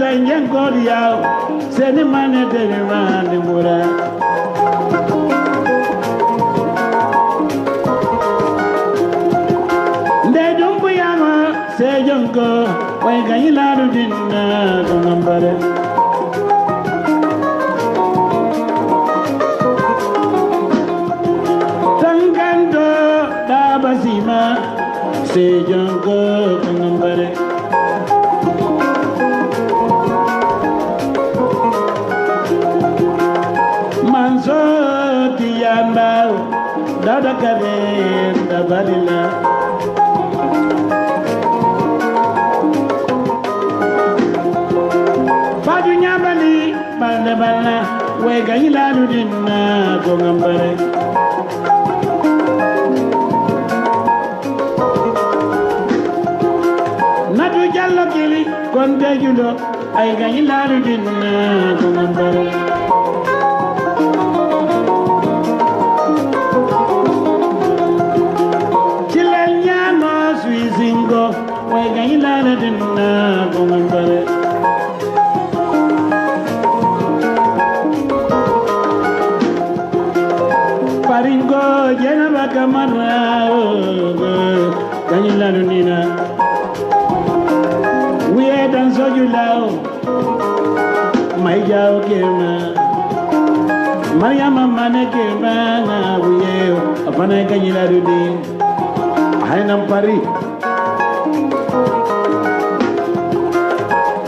Sanyan Godia, send him money to the man in Mura. They don't be yama, say Junko, when can you learn to dinner? Tangando, Dabasima, say Junko, Kangambare. Manso Tiyamba, Dada Kare, Dabalila. Padunyabali, Bandabala, Wega Iladudina, Gongambare. Nadu Jallo Kili, Konde Judo, Aiga Iladudina, Gongambare. Paringo jena bakamara kanila nina we dance so you lao mai jao kema Mariama mane kema na we apana kanila nina hainam pari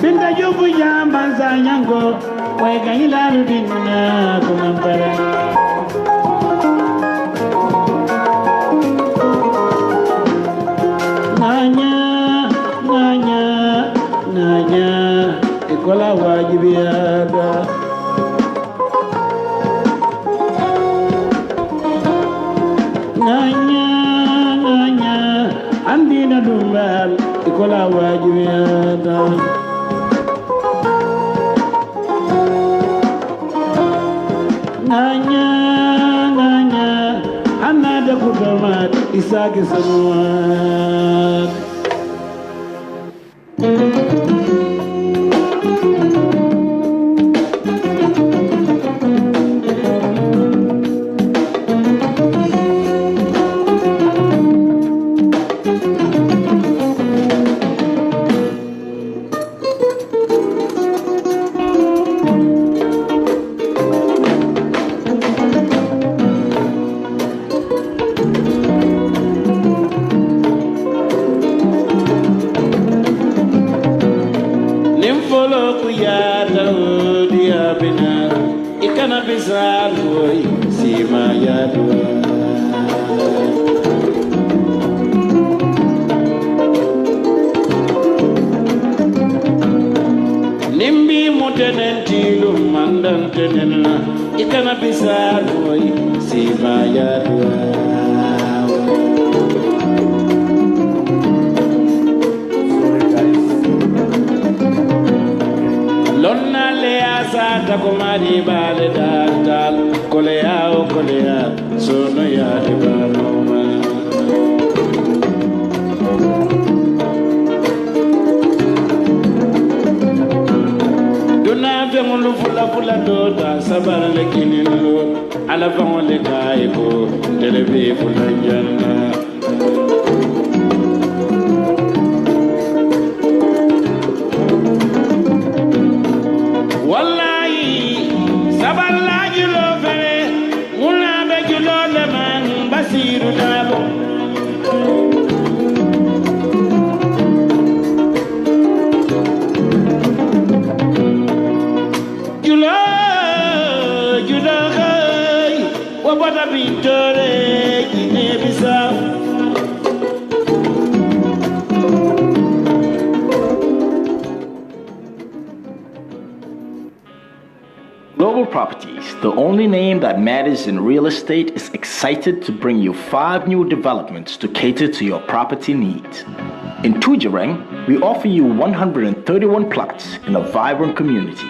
Binda yubu ya banza yango wega ilalu dinna kumampara Nanya ikola wajibiada Nanya andina dumbal ikola wajibiada Nanya, another good man, Isaac is someone. Ikana bizarro sima yadwa Nimbi mutenentilu mandantenena Ikana bizarro sima yadwa Lonna le asata kumari bale dal kolea sono ya de banoma Dona vengulu fula doda sabara le kinilo ala vangole kaibo telebe fulanjana Global Properties, the only name that matters in real estate, is excited to bring you 5 new developments to cater to your property needs. In Tujereng, we offer you 131 plots in a vibrant community,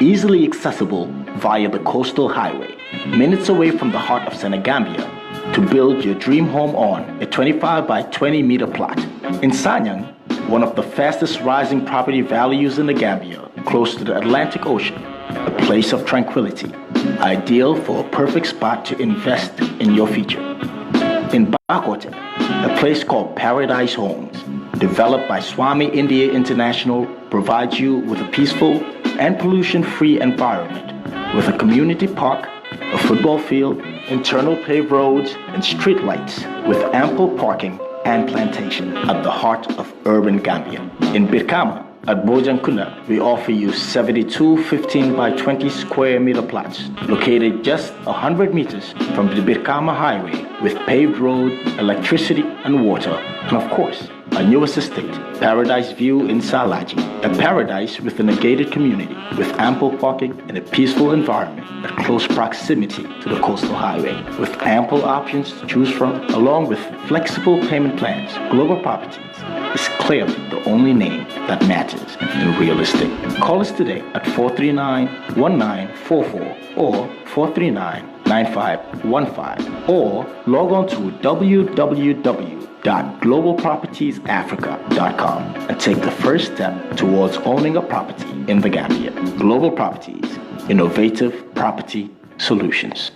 easily accessible via the coastal highway, minutes away from the heart of Senegambia, to build your dream home on a 25 by 20 meter plot. In Sanyang, one of the fastest rising property values in the Gambia, close to the Atlantic Ocean, a place of tranquility, ideal for a perfect spot to invest in your future. In Bakote, a place called Paradise Homes, developed by Swami India International, provides you with a peaceful and pollution-free environment with a community park, a football field, internal paved roads, and street lights with ample parking and plantation at the heart of urban Gambia. In Birkama, at Bojankunda, we offer you 72 15 by 20 square meter plots located just 100 meters from the Birkama Highway with paved road, electricity and water, and of course, our newest estate, Paradise View in Salaji, a paradise within a gated community with ample parking and a peaceful environment at close proximity to the coastal highway, with ample options to choose from, along with flexible payment plans. Global Properties is clearly the only name that matters in real estate. Call us today at 439-1944 or 439-9515 or log on to www.globalpropertiesafrica.com and take the first step towards owning a property in the Gambia. Global Properties, innovative property solutions.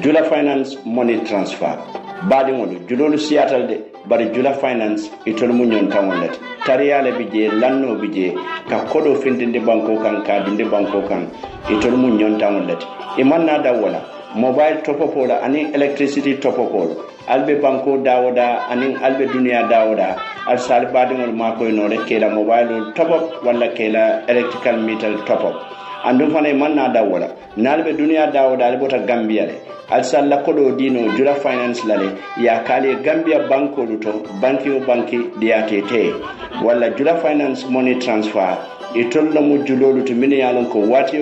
Jula Finance Money Transfer. Badi ngolu julolu siatal de bari Jula Finance itol mu nyon tawolet tariyale bije lanno bije ka kodo findinde banko kan ka dinde banko kan itol mu nyon tawolet imanna da wala mobile top up wala ani electricity top up wala albe banko dawoda ani albe dunia dawoda al sal badi ngol mako no le kela mobile top up wala kela electrical meter top up andu fane manna da wala nalbe dunia dawoda albota Gambia le alsalla kodo dino Jula Finance lale ya kale Gambia banko luto banki o banki diatete wala Jula Finance Money Transfer itol lamu julolu to mini yalon ko wati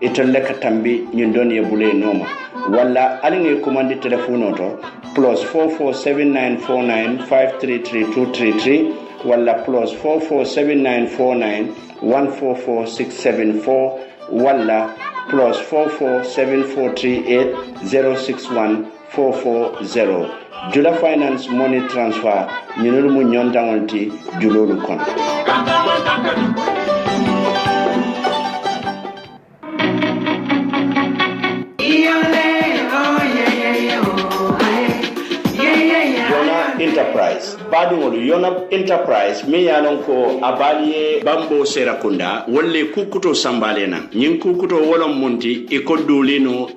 itol leka tambi nyindon ye bule noma wala alinge commande telephone to plus 447949533233 wala plus 447949144674 wala plus 447438061440 Jula Finance Money Transfer ñinul mu ñontangonti julolu kon Enterprise badungolu Yona Enterprise mi yanon ko abaliye bambo serakunda wolle kukuto sambalena nyin kukuto wolon munti e ko dulino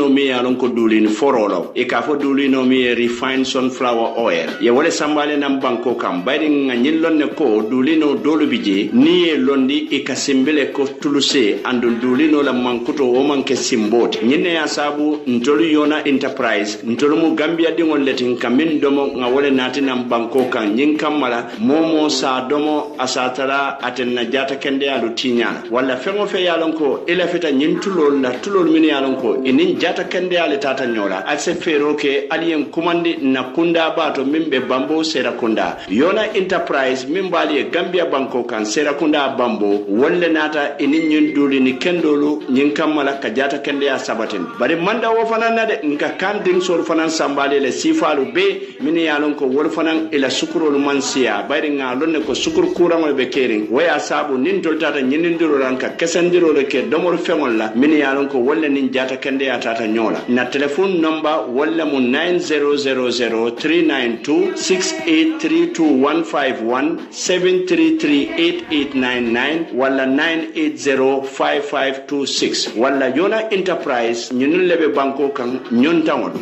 mi yanon ko dulino forolo e ka fo dulino mi refined sunflower oil ye wole sambalena banko kam bayri ngin lonne ko dulino dolu bije ni e londi e ka simbele ko tuluse andul dulino la mankuto o manke simboti nyine ya sabu ntolu Yona Enterprise ntolu mu Gambia dingol letin kamin domo ngawole natinam banko kan nyin kamala momo sa domo asatara atenna jata kende alu tinyana wala fengo fe yalon ko ila feta nyin tulol la tulol min yalon ko inin jata kende ale tata nyola ase feroke alien kumandi na kunda bato mimbe bambo sera kunda Yona Enterprise mimbali Gambia banko kan sera kunda bambo wolle nata inin nyin duli ni kendolu nyin kamala ka jata kende ya sabatin bari manda wo fanana de nka kan ding sol fanan sambale le sifalu be min yalon ko wol fanan ila sukuro mansiya bayri ngalon ko sukur kurangol be kering waya sabu nin doltata nyindiro ranka kesandiro le ke domor fengol la min yalon ko wolle nin jata kende ya tata nyola na telephone number wolle mu 90003926832151733899 wala 9805526 wala Yona Enterprise nyinul lebe banko kan nyontangol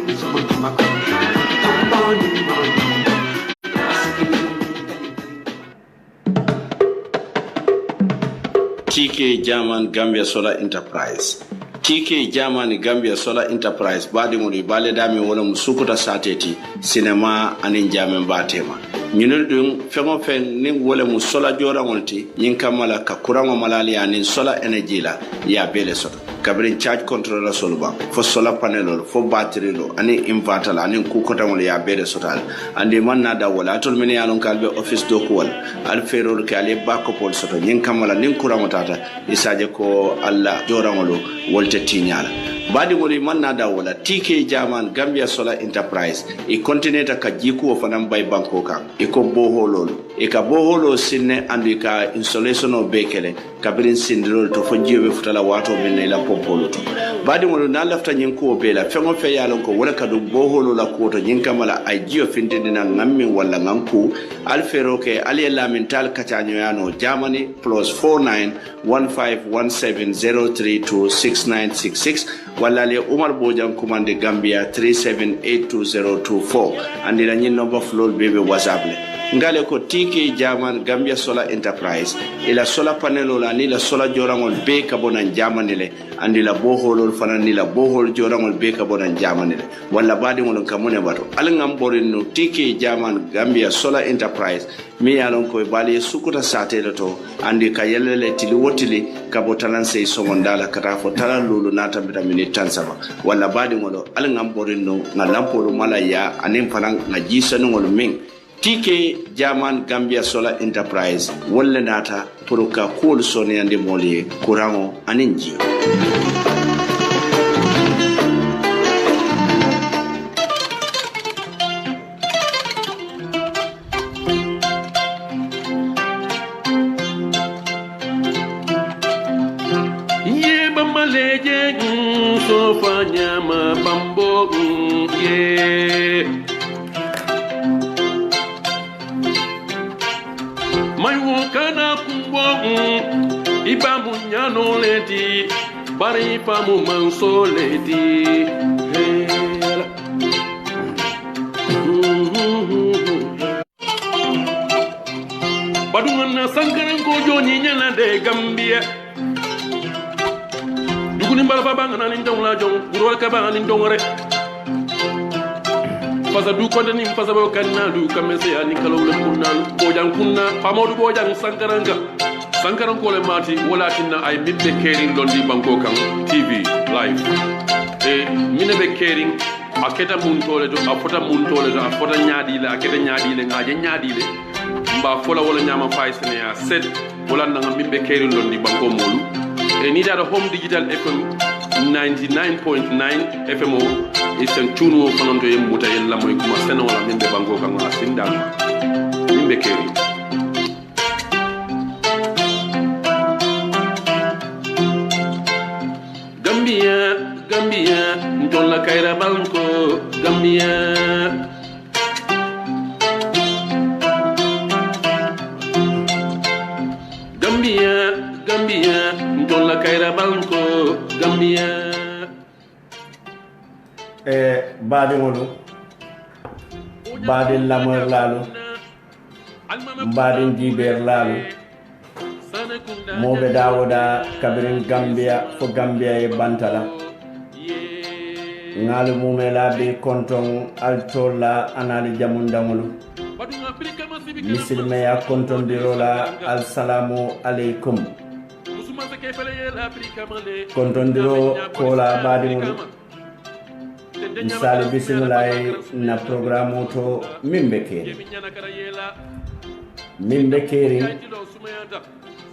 TK German Gambia Solar Enterprise. TK German Gambia Solar Enterprise badi ngoli bale dami wala musukuta sateti cinema anin jamen batema. Ñunul dun fengo fen ni wala mu solar jora ngolti nyin kamala ka kurango malali anin solar energy la ya bele soto. Kabrin charge controller solba fo solar panel fo battery lo ani inverter la ani ku kota ngol ya bele sotal andi man na da wala atol men yalon kalbe office do ko wal al ferol ka le backup pol soto nyin kamala nin kurango tata isaje ko alla jora ngolo wolte tinyala badi woli man na da wala TK German Gambia Solar Enterprise e continenta ka jiku o fanam bay banko kan e ko boholol e ka boholo sinne andi ka installation o bekele kabirin sindrol to fonjibe futala wato minne la popolo to badi wol na lafta nyin ko bela fengo fe yalon ko wala kadu boholo la ko to nyin kamala ay jio findina ngammi wala nganku alfero ke ali la mental kachanyo yano Germany +49 1517032696 wala le Umar Bojang Kumande Gambia 37822024 andi la nyin number flow bebe WhatsApp le ngale ko TK German Gambia Solar Enterprise ila solar panel la ni la solar jorangol be ka bonan Germany le andi la boholol fana ni la bohol jorangol be ka bonan Germany le wala badi ngol kamune bato alngam borin no TK German Gambia Solar Enterprise mi yalon ko bali sukuta satele to andi ka yelele tili wotili ka botalan sey somondala kata fo talan lulu nata bita minute tansaba wala badi ngol alngam borin no ngalampolo malaya anim fana ngaji sanungol ming TK German Gambia Solar Enterprise wala nata pour ka kool soni ande moli kurango aninji ye bamaleje so fanyama bambo ye kana kumbo ibamu nyano leti bari pamu manso leti badunga sankaran ko joni nyana de Gambia duguni mbala baba ngana ni ndong la jong buro ka ba ni ndong rek fasa du ko dani fasa ba kanna du kamese ani kalawle kunna bojang kunna pamodu bojang sankaran ko le mati wala tinna ay mibbe kering londi banko kan TV live e mine be kering aketa mun tole to afota mun tole to afota nyaadi le aketa nyaadi le ngaje nyaadi le mba fola wala nyama faisene ya set wala nanga mibbe kering londi banko molu e ni da home digital FM 99.9 FMO isen tunu fanonto yem muta yella moy kuma sene wala mimbe bango kan asinda mimbe keri Gambia ntolla kaira banko Gambia ntolla kaira banko Gambia baade ngolu baade lamor lalu baade jiber lalu mobe dawoda kabirin Gambia fo Gambia e bantala ngalu mumela be konton altola anali jamundangolu misilme ya konton dirola assalamu alaikum konton diro kola baade ngolu misali bismillah na programme to mimbe keri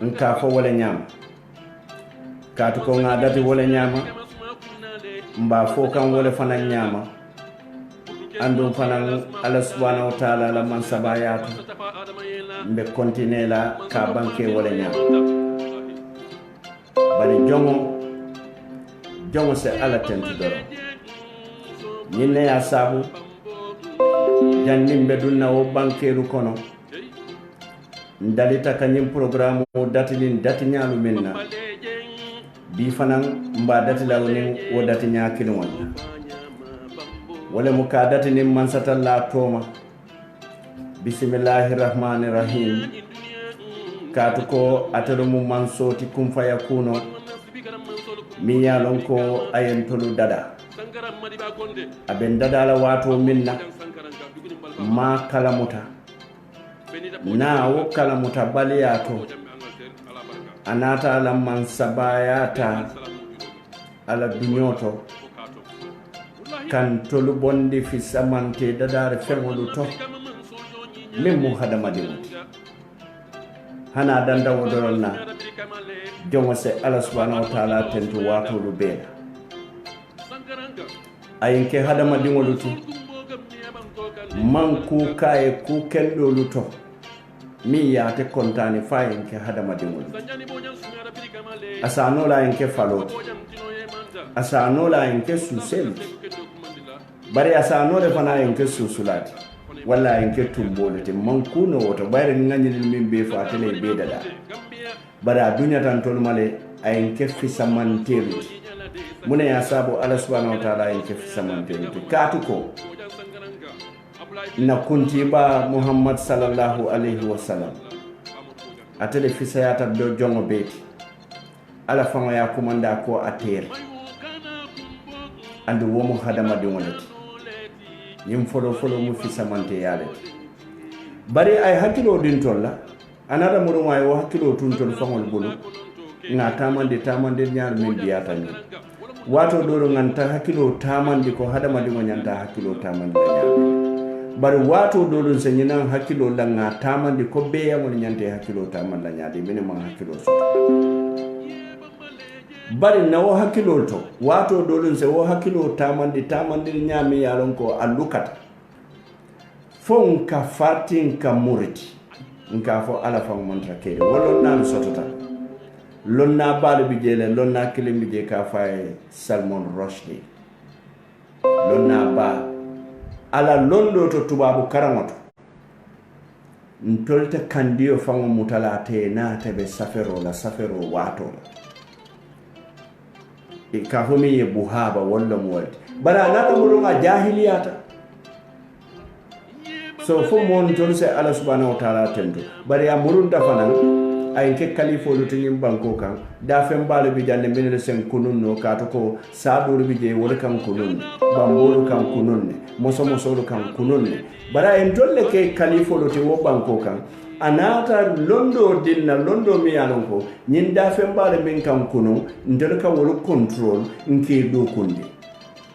nka fo wala nyama katu ko nga dati wala nyama mba fo kan wala fana nyama andum fana Allah subhanahu wa ta'ala la man sabayatu mbe continue la ka banke wala nyama bari jongo se ala tentu doro ñinne ya sabu jannim be dunna o bankeru kono ndalita kanyim programme o datilin dati nyaalu menna bi fanan mba dati lawnin o dati nyaakino wonna wala mu ka dati nim man satalla toma bismillahir rahmanir rahim katu ko atelo mu man soti kum fayakuno mi yalon ko ayen tolu dada aben dada la wato minna ma kalamuta na wo kalamuta baliyato anata la man sabayata ala dunyoto kan tolu bondi fi samante dadare fengolu to min mu hadama dimuti hana danda wodoronna jongo se Allah subhanahu wa ta'ala tentu watolu bela ayin ke hadama dingoluti man ku kaye ku kendolu to mi yaate kontani fa yin ke hadama dingoluti asano la yin ke faloti asano la yin ke suseli bari asano le fana yin ke susulati walla yin ke tumbolati man ku no woto bayre ngani min be fa tele be dada bara dunya tan tol male ayin ke fisamanteri mune ya sabu Allah subhanahu wa ta'ala yin ke fisamanteri katu ko na kunti ba Muhammad sallallahu alaihi wasallam atele fisayata do jongo beti ala fanga ya kumanda ko atere andu womo hadama de wonati nyim folo mu fisamante yale bari ay hakilo din tolla anada muru way wo hakilo tun tol fangol bulu nga tamande nyaar min biyata ni wato doro nganta hakilo tamande ko hadama de nyanta hakilo tamande nyaar bari wato doro senyinan hakilo la nga tamande ko beya mo nyante hakilo tamande nyaade bene man hakilo so bari na wo hakilo to wato doro se wo hakilo tamande nyaami yalon ko alukata fon ka fatin ka muriti nka fo ala fam montra kede wolon nan sotota lonna balu bi jele lonna kilim bi je ka fay Salman Rushdie lonna ba ala londo to tubabu karamoto ntolta kandiyo fango mutala te na tebe safero wato e ka fo mi ye buhaba walla mo walti bara na to mo jahiliyata so fo mon tolse ala subhanahu wa ta'ala tendo bari amurun da fanan ay ke kalifo lutin banko kan da fen balu bi jande minere sen kunun no kato ko saduru bi je wol kan kunun bambolu kan kunun moso kan kunun bara en tolle ke kalifo lutin wo banko kan anata londo dinna londo mi yalon ko nyin da fen balu min kan kunun ndel ka wol control nke do kundi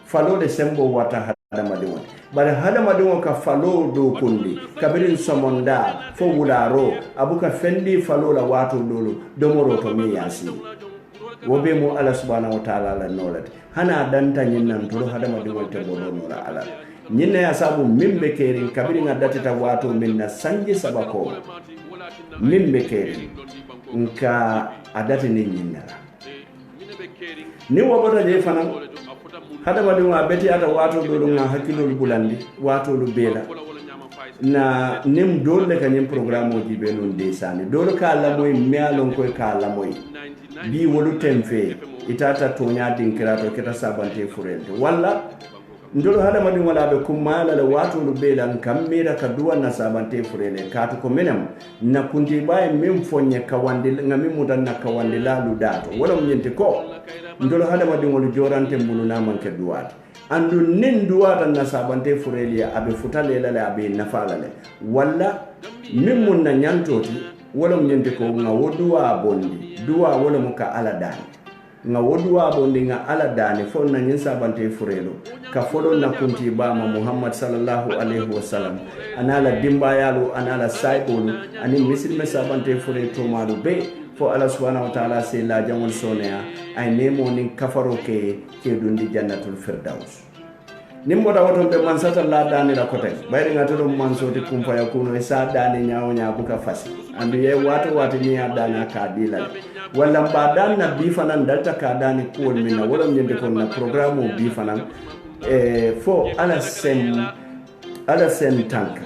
falo de sembo wata hadama de won bare hadama de won ka falo do kundi kabirin somonda fo wularo abuka fendi falo la wato dolo domoro to mi yasi wobe mo ala subhanahu wa ta'ala la nolati hana danta nyinnan to hadama de won te bodo no la ala nyinna ya sabu mimbe kerin kabirin adatata wato minna sanji sabako mimbe kerin nka adati ni nyinna ni wabata je fana hadama de wa beti ata wato do nga hakilol bulandi wato lu bela na nim dole ka nim programme oji be non desani dole ka la moy mealon koy ka la moy bi wolu temfe itata tonya dinkirato keta sabante furente walla ndolo hadama de wala be kumala la wato lu bela kammira ka duwa na sabante furele katu ko menem na kundi bay mem fonye kawande ngami mudan na kawande la lu dato wala nyente ko ndolo hadama de wolu jorante mbulu na manke duwata andu nin duwata na sabante furelia abe futale la abe nafala le walla mimmun na nyantoti wala nyente ko nga woduwa bondi duwa wala muka ala dani nga woduwa bondi nga ala dani fo na nyin sabante furelo ka folo na kunti bama Muhammad sallallahu alaihi wasallam anala dimba yalu anala saibolu ani misil sabante fure to malu be fo ala subhanahu wa ta'ala se la jamol sonea ay nemo nin kafaro ke dundi jannatul firdaus nimmo da woton be man sata la dani la kote bayri ngatodo man soti kumpa ya kuno sa dani nyaawo nya buka fasi andu ye wato ni ya dani ka dilal wala mbadan na bifanan dalta ka dani ko minna wala nyende kon na programme bifanan fo ala sen tank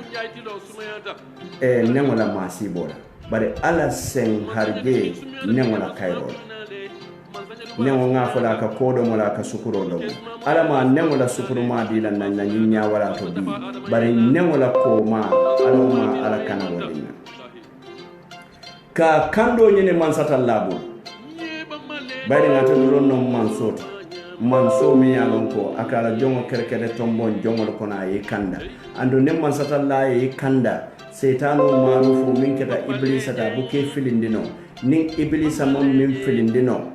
nengola masibola bare ala sen harge nengola kairo nengo ngafola ka kodo mola ka sukuro do ala ma nengola sukuro ma dila na nyinya wala to bi bare nengola ko ma ala kana wadina ka kando nyene man sata labo bare ngata ronno man so mi yalon ko akala jongo kerkede tombon jongol kona yi kanda ando ne man sata la yi kanda setano marufu min keta iblisa ta buke filindino nin iblisa mom min filindino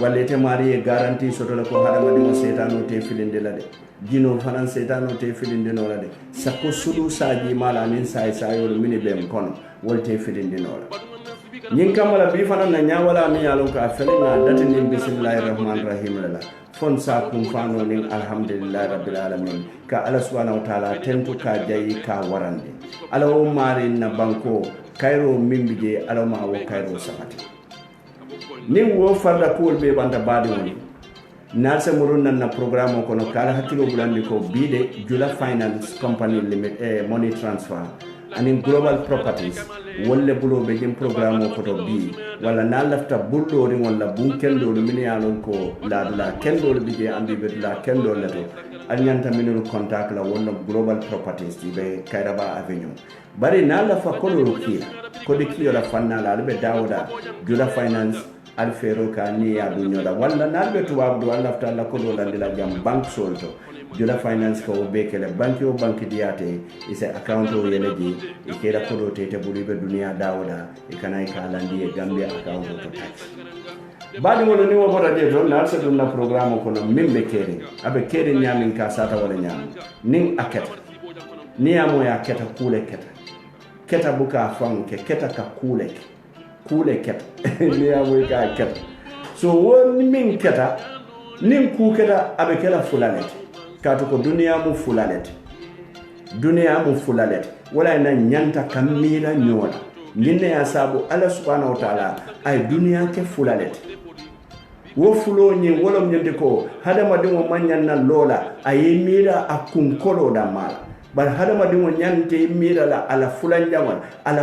walete mari garanti sotola ko hadama dimo setano te filindila de jino fanan setano te filindino la de sakko sudu saji mala nin sai sayol mini bem kono wolte filindino la ñing kamala bi fana na nyawala mi yalo ka felina dati ni bismillahir rahmanir rahim la fon sa kum fano ning alhamdulillah rabbil alamin ka ala subhanahu wa ta'ala tentu ka jayi ka warande ala o mari na banko kayro mimbije ala ma wo kayro sabati ni wo farda ko be banta badi woni nalse murun na programme ko no kala hakilo bulandi ko bide Jula Finance Company Limited money transfer and global properties wolle bulo be jim programme ko to bi wala na lafta buldo ri wala bunkel do min yalon ko la kendo be je ambi be la kendo le to anyanta minul contact la wala global properties be Kairaba Avenue bari na la fa ko do kila ko de kila la fanna la be dawda Jula Finance alfero ka ni ya dunyoda wala nalbe tuwab do Allah ta la ko do landila jam bank solto Jula Finance ko be kele banki o banki diate ise account o yeleji e kera ko do tete buribe dunia dawda e kanay ka landi e Gambia account to tax badi mo ni wo bota de do na sa dum na programme ko no mimbe kere abe kere nyamin ka sata wala nyam ning aketa ni amo ya keta kule keta buka fanke keta ka kule keta ni amo ka keta so won min keta nin ku keta abe kala fulalete kato ko duniya mu fulalete wala na nyanta kamila nyola ninne ya sabu Allah subhanahu wa ta'ala ay duniya ke fulalete wo fulo nyi wala nyende ko hadama dingo manyanna lola ay mira akunkolo da mala bar hadama dingo nyante mira la ala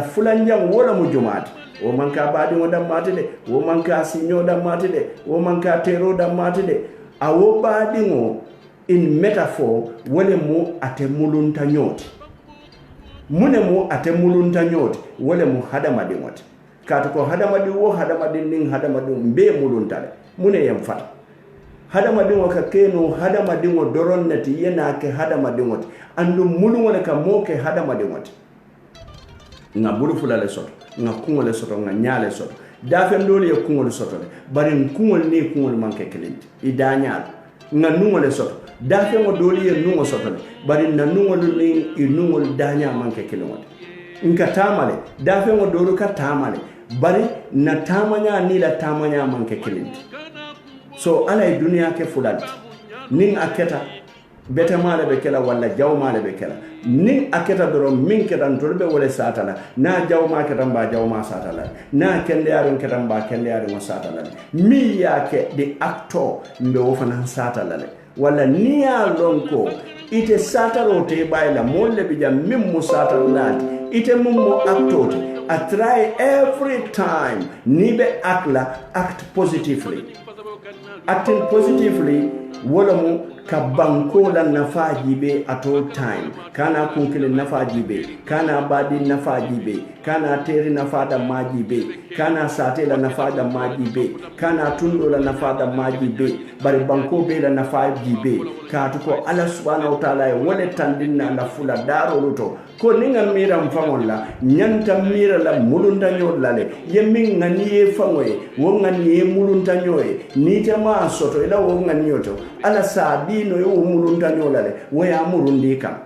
fulanjang wala mu jumaati wo manka baadi ngo da matide wo manka sinyo da matide wo manka tero da matide awo baadi ngo in metaphor wale mu ate mulunta nyoti mune mu ate mulunta nyoti wale mu hadamadi ngoti katu ko hadamadi wo hadamadi ning hadamadi mbe muluntale mune yemfata hadamadi ngo ka keno hadamadi ngo doronnati yena ke hadamadi ngoti andu mulu wala ka moke hadamadi ngoti nga bulu fulale soto nga kungole soto nga nyale soto dafen dole ye kungole soto bari kungol ni kungol manke kelenti idanyal nga nungole soto dafe mo doli ye nungo sotole bari na nungo ni inungo danya manke kilomode nka tamale dafe mo dolu ka tamale bari na tamanya ni la tamanya manke kilindi so ala dunia ke fulani nin aketa beta mala be kala wala jawmala be kala nin aketa doro min kedan tolbe wala satala na jawma kedan ba jawma satala na kende yaron kedan ba kende yaron satala mi yake the actor mbe wofana satala wala niya lonko ite sataro te bayla molle bija mimmu satanati ite mummo actote I try every time nibe act positively acting positively wala mu ka banko la nafaji be at all time kana kunkile nafaji be kana badi nafaji be kana teri nafada maji be kana satela nafada maji be kana tundo la nafada maji be bari banko be la nafaji be ka to ko Allah subhanahu wa ta'ala wala tandinna na fula daro luto ko ninga mira mfamon la nyanta mira la mulunta nyolale yemin ngani fangoye wo ngani mulunta nyoye ni tema soto ila wo ngani yoto ala sadino yo mulunta nyolale wo ya murundika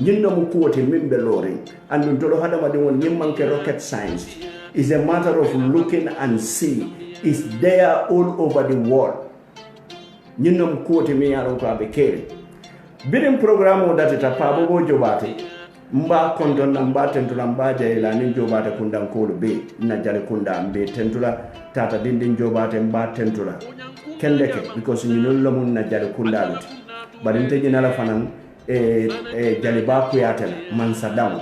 jindo mu kuwote mimbe loring and tolo hadama de won nyimmanke rocket science is a matter of looking and see is there all over the world jindo mu kuwote mi yaro ko abekere bidim programme data ta pabo bo jobate mba kondon mba tentula mba jayla ni jobate kundan kolu be na jale kunda mbe tentula tata dindin jobate mba tentula kendeke because you know lamun na jale kunda lut badinte jinala fanan jale ba kuyatela mansa daw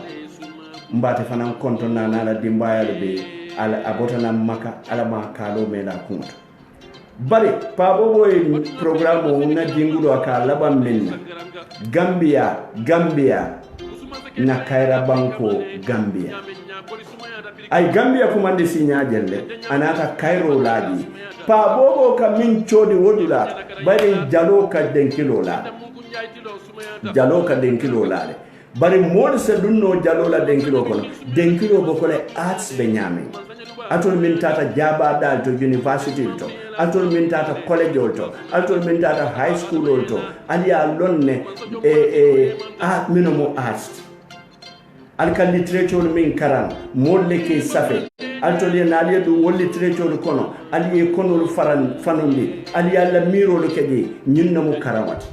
mbate fanan konton na nala dimbaya be ala abotana maka ala ma kalo mela kunto bari pabo boy programme na jingudo aka laban min Gambia na Kaira Banko Gambia ay Gambia kumande sinya jelle anata Cairo laji pa bobo ka min chodi wodula bari jalo ka denkilo la bari mod se dunno jalo la denkilo kono denkilo bokole arts be nyame atol min tata jaba dal to university to atol min tata college to atol min tata high school to aliya lonne art minomo arts alka literature min karan molle ke safe altoli na ali du wolli tretolu kono ali konolu fanundi ali alla mirolu kedi nyinna mu karamati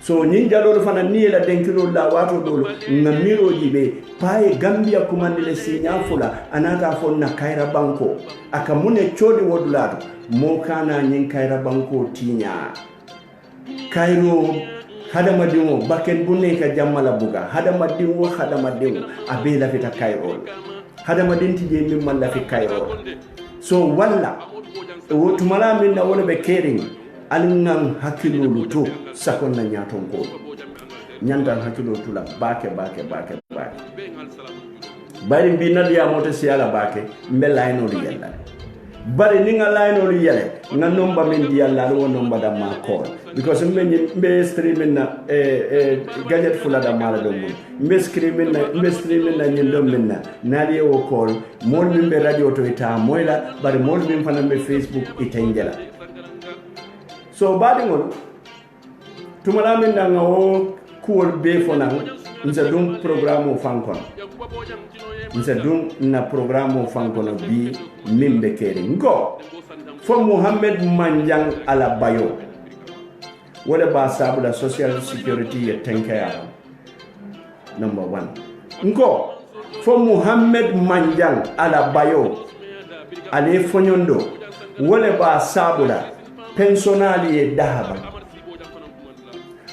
so nyin jalolu fana ni la denkilo la wato dolo nga miroji be paye Gambia kumandile sinya fula anata fonna kaira banko aka mune chodi wodulato mo kana nyin kaira banko tinya kairo hadama dingo baken bunne ka jammala buga hadama dingo abe la fita kairo hadama dinti je min man la fi kairo so walla wo tumala min na wona be kering alingan hakilolu to sakon na nyaton ko nyandan hakilo tula bake bari mbi nadiya mota siala bake mbelayno li yalla bari ni nga layno li yele nga nomba min di yalla do nomba da ma call because mbe streaming na gadget fula da mala do mun mbe streaming na nyindom minna nadi o call mol min be radio to ita moyla bari mol min fana be Facebook itengela so badi ngol tumala min na ngawo kuwol be fona nse dum programme o fankon nse dum na programme o fankon bi mimbe keri ngo fo Muhammad Manjang ala bayo wala ba sabula social security ya tenkaya number 1 ngo fo Muhammad Manjang ala bayo ale fonyondo wala ba sabula pensionali e dahaba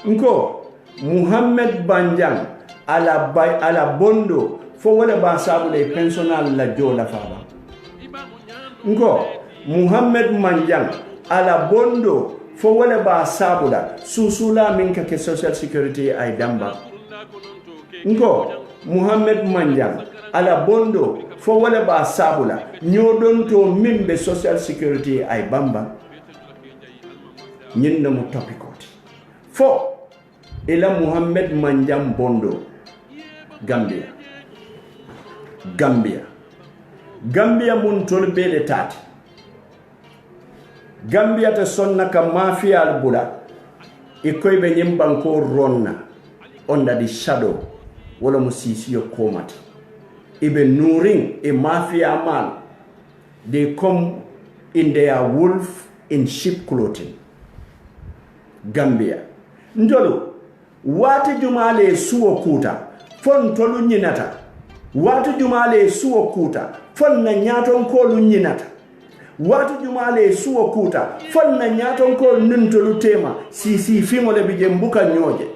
ngo Muhammad Banjang ala bondo fo wala ba sabule pensional la jola faba ngo Muhammad Manjang ala bondo fo wala ba sabula susula minka ke social security ay damba ngo Muhammad Manjang ala bondo fo wala ba sabula nyodon to mimbe social security ay bamba nyinna mu topikoti fo ila Muhammad Manjang bondo Gambia mun tol bele tati Gambia ta sonna ka mafia al bula ikoy be nyimbanko ronna onda di shadow wala musisiyo komati ibe nuring e mafia man they come in their wolf in sheep clothing Gambia ndolo wati jumale suwo kuta fon tolu nyinata wati jumale suwo kuta fon na nyaton ko lu nyinata wati jumale suwo kuta fon na nyaton ko nuntolu tema si fimole bije mbuka nyoje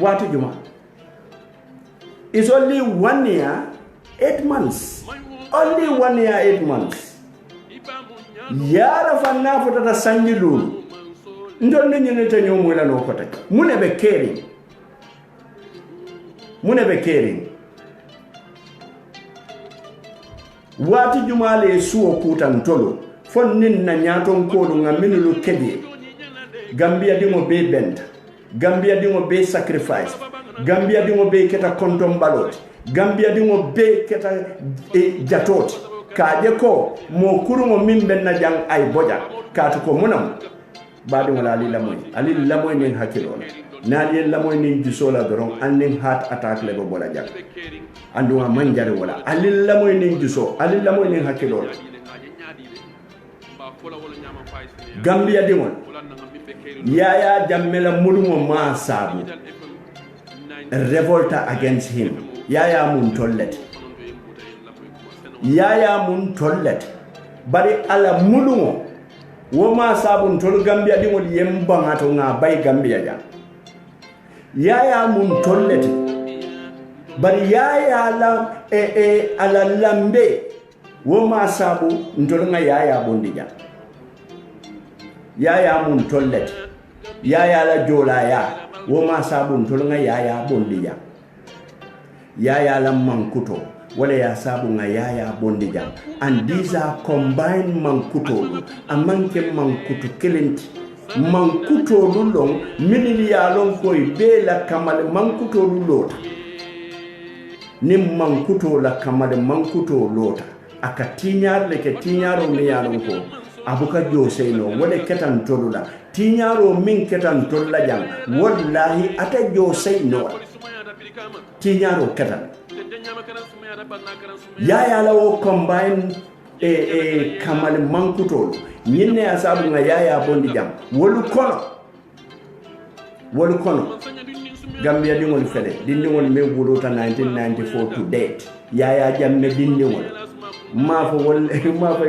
wati juma is only 1 year 8 months only 1 year 8 months yara fanna fotata sanji lulu ndon ne nyene nyomo la no kota mune be caring wati jumale suwo kutan tolo fon nin na nyaton ko lu ngaminulu kedi Gambia dimo be bend Gambia dimo be sacrifice Gambia dimo be keta kontom balot Gambia dimo be keta jatot kaje ko mo kurumo mimbe na jang ay boja katu ko munam badi wala ali lamoy nen hakilo nali lamoy nen jusola doron annen heart attack le bola jak andu wa manjare wala ali lamoy nen juso ali lamoy nen hakilo Gambia dimon yaya jammela mulumo ma sabu revolta against him yaya mun tollet bari ala mulumo woma sabun tol Gambia dingol yembanga to nga bay Gambia ja yaya mun tollete bari yaya la ala lambe woma sabu ntol nga yaya bondija yaya mun tollete yaya la jolaya woma sabu ntol nga yaya bondija yaya la mankuto wala ya sabu nga yaya bondija and these are combined mankutolu amanke mankutu kelenti mankutolu long minili ya long koy bela kamale mankutolu lota ni mankuto la kamale mankuto lota aka tinyar le ke tinyaro mi ya long ko abuka joseyno wala ketan tolula tinyaro min ketan tolla jang wallahi ata joseyno tinyaro ketan yaya la wo combine kamal mankutol ñinne asabu nga yaya bondi jam wolu kono Gambia dingol fele dindingol me bulota 1994 to date yaya jamme dindingol ma fo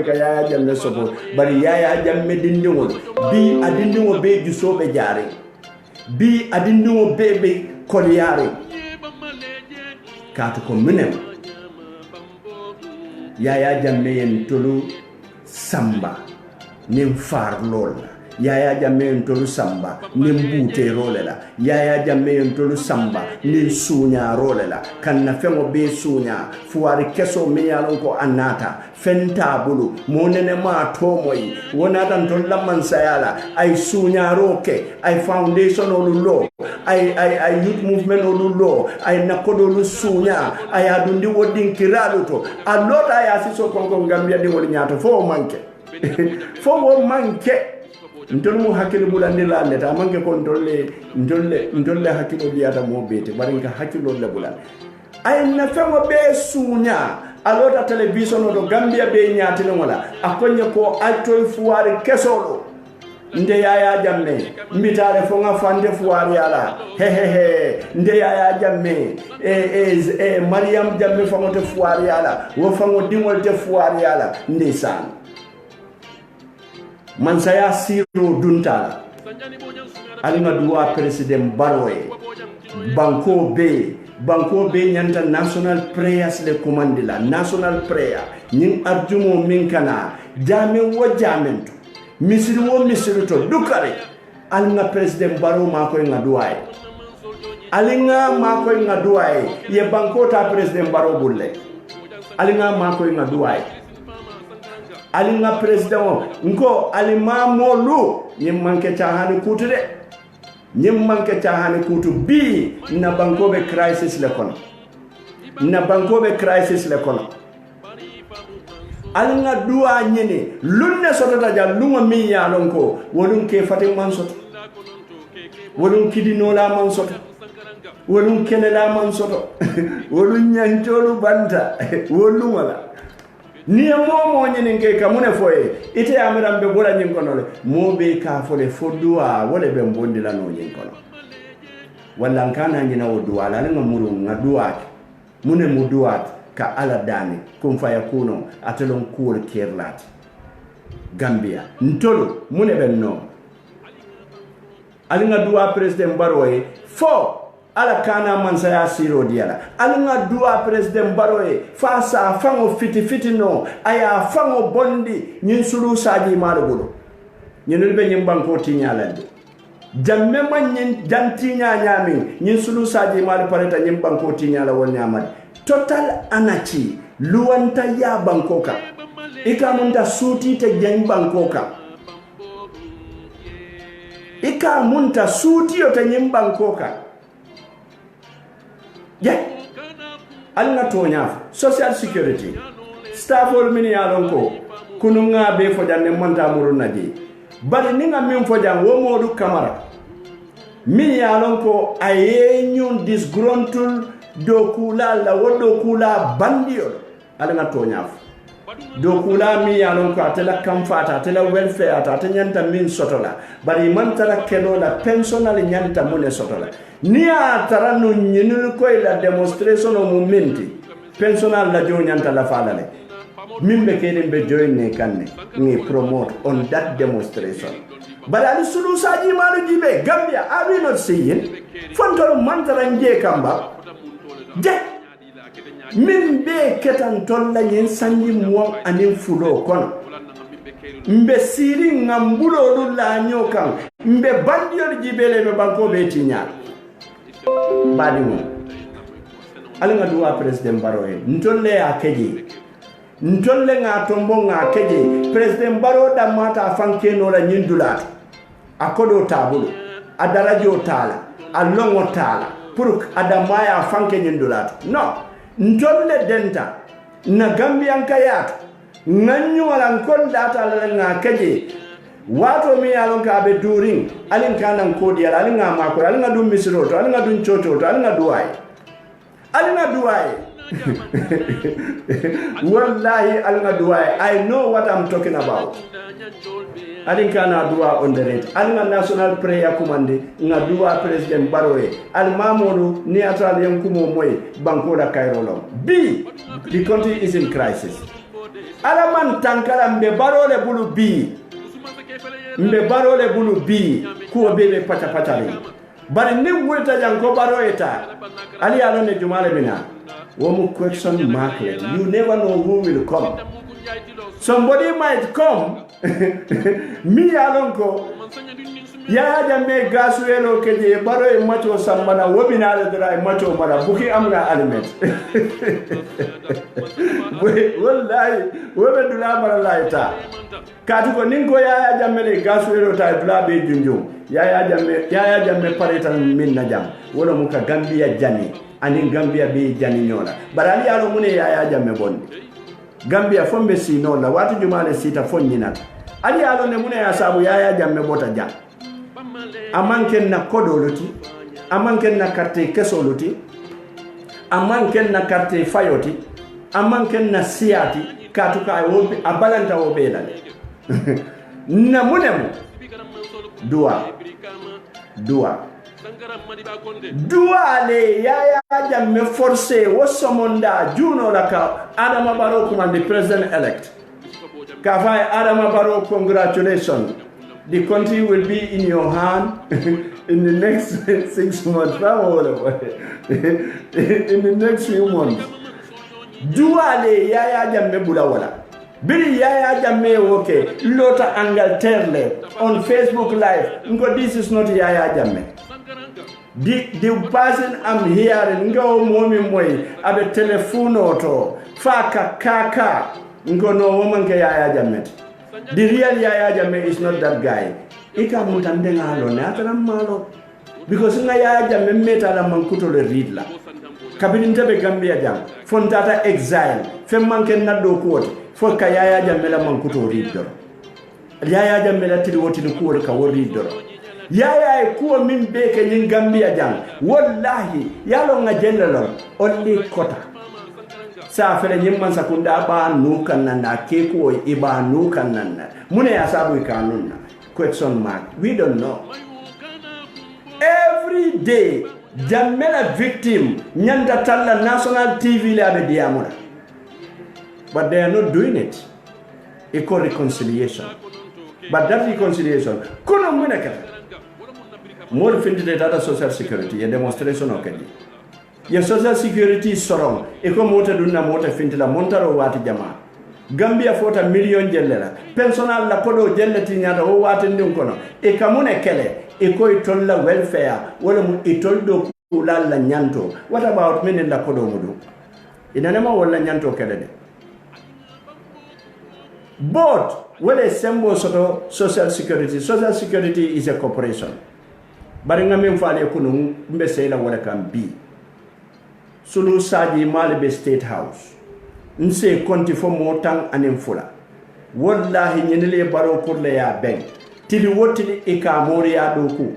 ka yaya jamme sobo bari yaya jamme dindingol bi adindingo be jusobe jaare bi adindingo be koliyare kaatu ko minem yaya jamme yen tolu samba nim far lol yaya jamme yen tolu samba nim buute role la yaya jamme yen tolu samba nim sunya role la kan na fengo be sunya fuwari keso me yalon ko annata fenta bulu monene ma tomoyi wona tan ton lamman sayala ay sunya roke ay foundation olulo ay youth movement olulo ay nakodolu sunya ay adundi wodin kirado to alota ya siso konko Gambia di wodi nyaato fo manke fo wo manke ntol mu hakkilo bulande la leta manke ko ndolle hakkilo biata mo bete barinka hakkilo le bulan ay na fengo be sunya alota television do Gambia be nyaati no wala akonye ko altoy fuwari kesolo nde yaya jamme mbitare fo nga fande fuwari ala hehehe nde yaya jamme Mariam jamme fango te fuwari ala wo fango dingol te fuwari ala nde san man saya siro duntala alima duwa president Barrow banko be nyanta national prayers le commande la national prayer nin arjumo min kana jamen wo jamento misiri wo misiri to dukare alina president Barrow mako ngaduwaye alinga mako ngaduwaye ye banko ta president Barrow bulle alinga mako ngaduwaye alinga president nko alima molu nyimmanke chahani kutude nyimmanke chahani kutu bi na bankobe crisis le kono alinga duwa nyini lunne sotota ja lunga mi ya lonko wolun ke fatim man soto wolun kidino la man soto wolun kene la man soto wolun nyanjolu banta wolun wala ni momo nyini nke kamune foye ite amirambe bola nyin kono le mo be ka fole fodua wole be mbondi la no nyin kono wala nkana nyina wodua la nga muru ngadua mune mudua ka ala dani kum faya kuno atelon kuol kerlat Gambia ntolo mune benno alinga dua president Barrow fo ala kana mansaya siro diala alinga dua president Barrow fa fango fiti no aya fango bondi nyin sulu saji malugo nyin be nyin banko tinyalande jamme man nyin jantinya nyami nyin sulu saji malu pareta nyin banko tinyala won nyamade total anachi luwanta ya bankoka ikamunta suti te jeng bankoka ikamunta suti yo te nyim bankoka alna tonya social security staff ol mini alonko kununga be fo janne manta muruna di bari ninga min fo jan wo modu kamara mi alonko ayenyun disgruntled dokula la wodokula bandiyo alna tonya dokula mi yalon ko atela kamfata atela welfare ata nyanta min sotola bari man tara keno la pensional nyanta mune sotola niya tara no nyinul ko la demonstration o momenti pensional la jo nyanta la falale mimbe kede be join ne kanne ni promote on that demonstration bala sulu saji malu jibe Gambia are we not seeing fontoro man tara nje kamba je min be ketan tolla nyen sanji mo anin fulo kono mbe siri ngambulo du la nyokan mbe bandiol jibele be banko be tinya badi mo alinga duwa president Barrow ntolle akeji ntolle nga tombo nga akeji president Barrow da mata fanke no la nyindula akodo tabulu adarajo tala alongo tala pour adamaya fanke nyindula no ntolle denta na Gambian kayat nanyu wala kon data la nga kaje wato mi yalon ka be during alin kanan kodi ala alin ma ko alin dum misiro to alin dum chocho to alin duwai Wallahi al-Ngadua, I know what I'm talking about. Alinkana dua on the rate. Alma National Prayer Command, Ngadua President Baroe, Al-Mamoru, Neatral Yankumo Moy, Bankola Kairolo. B, the country is in crisis. Alaman Tankara Mbebaro Bulu B. Mbebaro Bulu B, Kuo Bebe Patapatari. But in the Wulta Janko Baroeta, Ali Alone Jumale Mina, Womu question mark. You never know who will come. Somebody might come. Me alonko. Ya jame gasuelo keje baro e macho sambana wobina le dra macho mara buki amna alimet. Wallahi wobe dula mara laita. Katu ko ningo ya jame le gasuelo ta dula be junjum. Ya jame pareta min na jam. Wala muka Gambia jani. Ani Gambia be jani nyola. Barali alo mune ya jame bondi. Gambia fombe si non la watu jumale sita fonyina ali alo ne mune ya sabu ya jamme bota jam amanken na kodoluti amanken na carte kesoluti amanken na carte fayoti amanken na siati katuka wobe abalanta wobela na munemu dua Duale ya jamme forcé wo somonda juno laka Adama Barrow kuma the president elect Kafai Adama Barrow, congratulations. The country will be in your hand in the next 6 months. In the next few months. Duale yaya jamme bulawala. Bili yaya jamme okay. Lota Angleterre on Facebook Live. Ngo this is not yaya jamme. The person I'm hearing ngo momi moy abe telephone auto faka kaka ngo no woman ke yaya jamme. The real yaya jamme is not that guy. Ika mutande ngalo ne atana malo because nga yaya jamme meta la mankuto le read la. Kabini tebe Gambia jam fontata exile fe manke naddo ko fo ka yaya jamme la mankuto read do. Yaya jamme la tiri woti ko ka wo read do. Yaya kuwa min beke nyin Gambia jang wallahi yalo nga jellalo only kota sa fele nyim man sakunda ba nukan nanda keko iba nukan nanda mune asabu kanunna question mark we don't know every day jamela victim nyanda talla national TV la be diamura but they are not doing it equal reconciliation but that reconciliation kono munaka more findite data social security a demonstration okedi ye social security sorong e ko mota dunna mota fintila montaro wati jama Gambia fota million jellela personal la kodo jellati nyada o wati ndin kono e kamune kele e ko itolla welfare wala mu itoldo kulal la nyanto what about men la kodo mudu inanema wala nyanto kele de but wala sembo soto social security is a corporation. Baringa min fale kunu mbe seyla wala kan bi sulu saji malibe state house nse konti fo motan anen fula wallahi nyenele baro kurle ya ben tili wotili ikamori ya doku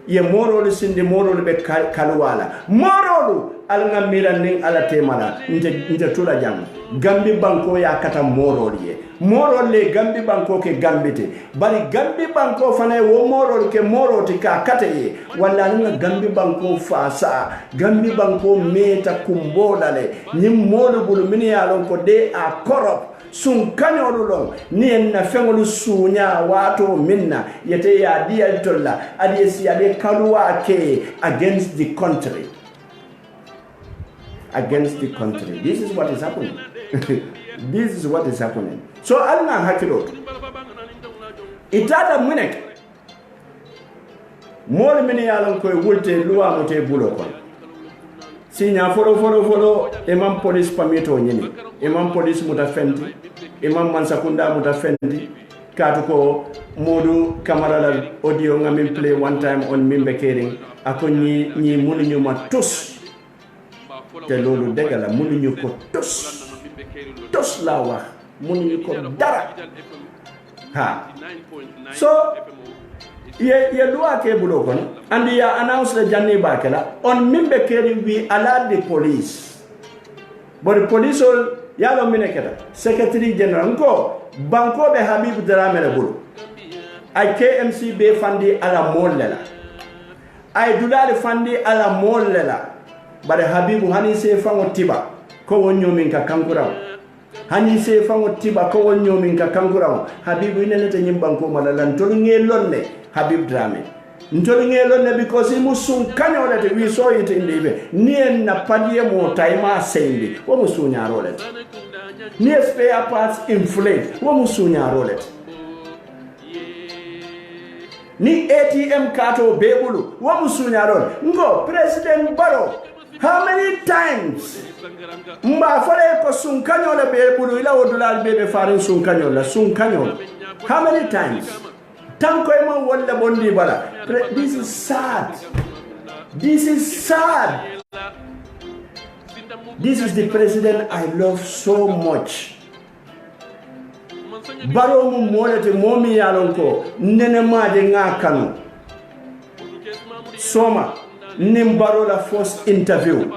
ye morolu sindi morolu be kalwala morolu alnga miranin ala temala nte tula jang gambi banko ya kata morolu ye morol le gambi banko ke gambite bari gambi banko fana wo morol ke moroti ka kata ye walla nga gambi banko fasa gambi banko meta kumbola le nyim modu bulu mini ya lon ko de a corrupt sun kanyolu long ni en na fengolu sunya wato minna yete ya dia tolla adi si ade kalwa ke against the country this is what is happening this is what is happening so alna hakilo itada munek mol mini yalon koy wulte luwa mote bulo kon sinya folo imam police pamito nyini imam police mutafendi imam mansakunda mutafendi katu ko modu camera la audio ngami play one time on mimbe kering akoni ni munuñu ma tos te lolu degala munuñu ko tos la wax munuñu ko dara ha so ye loi ke bulo kon and ya announce the janni bakela on mimbe kering we allow the police but police ol yalo mineketa secretary general ko banko be Habib Drame le bulu ay KMC be fandi ala mollela ay dulale fandi ala mollela bare Habibu hani se fango tiba ko wonyo min ka kankuraw hani se fango tiba ko wonyo min ka kankuraw Habibu inelete nyimbanko malala ntolu ngelonne Habib Drame ntolu ngelonne because he musun kanyolete we saw it in the event nien na padie mo taima sendi wo musunya rolet ni spare parts inflate wo musunya rolet ni ATM kato bebulu wo musunya rolet ngo President Barrow how many times mba fale ko sunkanyola bebulu ila odulal bebe farin sunkanyola how many times tanko ema wala bondi bala this is sad this is the president I love so much. Baro mu molete momi yalonko nene maje ngakano soma nimbaro la first interview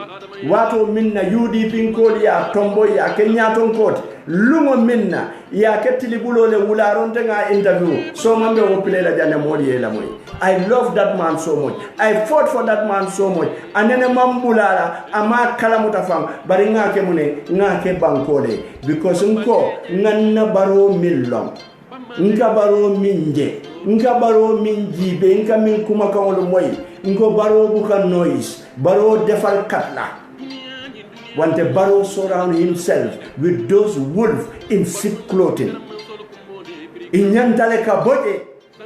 wato minna UDP nkoli ya tombo ya Kenya tonkoti lungo minna ya ketili bulole wularonte nga interview so mambe wopile la jane moli la moy. I love that man so much. I fought for that man so much. Anene mambulala ama kala mutafang bari ngake mune ngake bankole because nko nganna baro millom nka baro minje nka baro minjibe nka min kuma kawolo moy nko baro buka noise baro defal katla wante Barrow surround himself with those wolves in sheep clothing. Inyantale kabote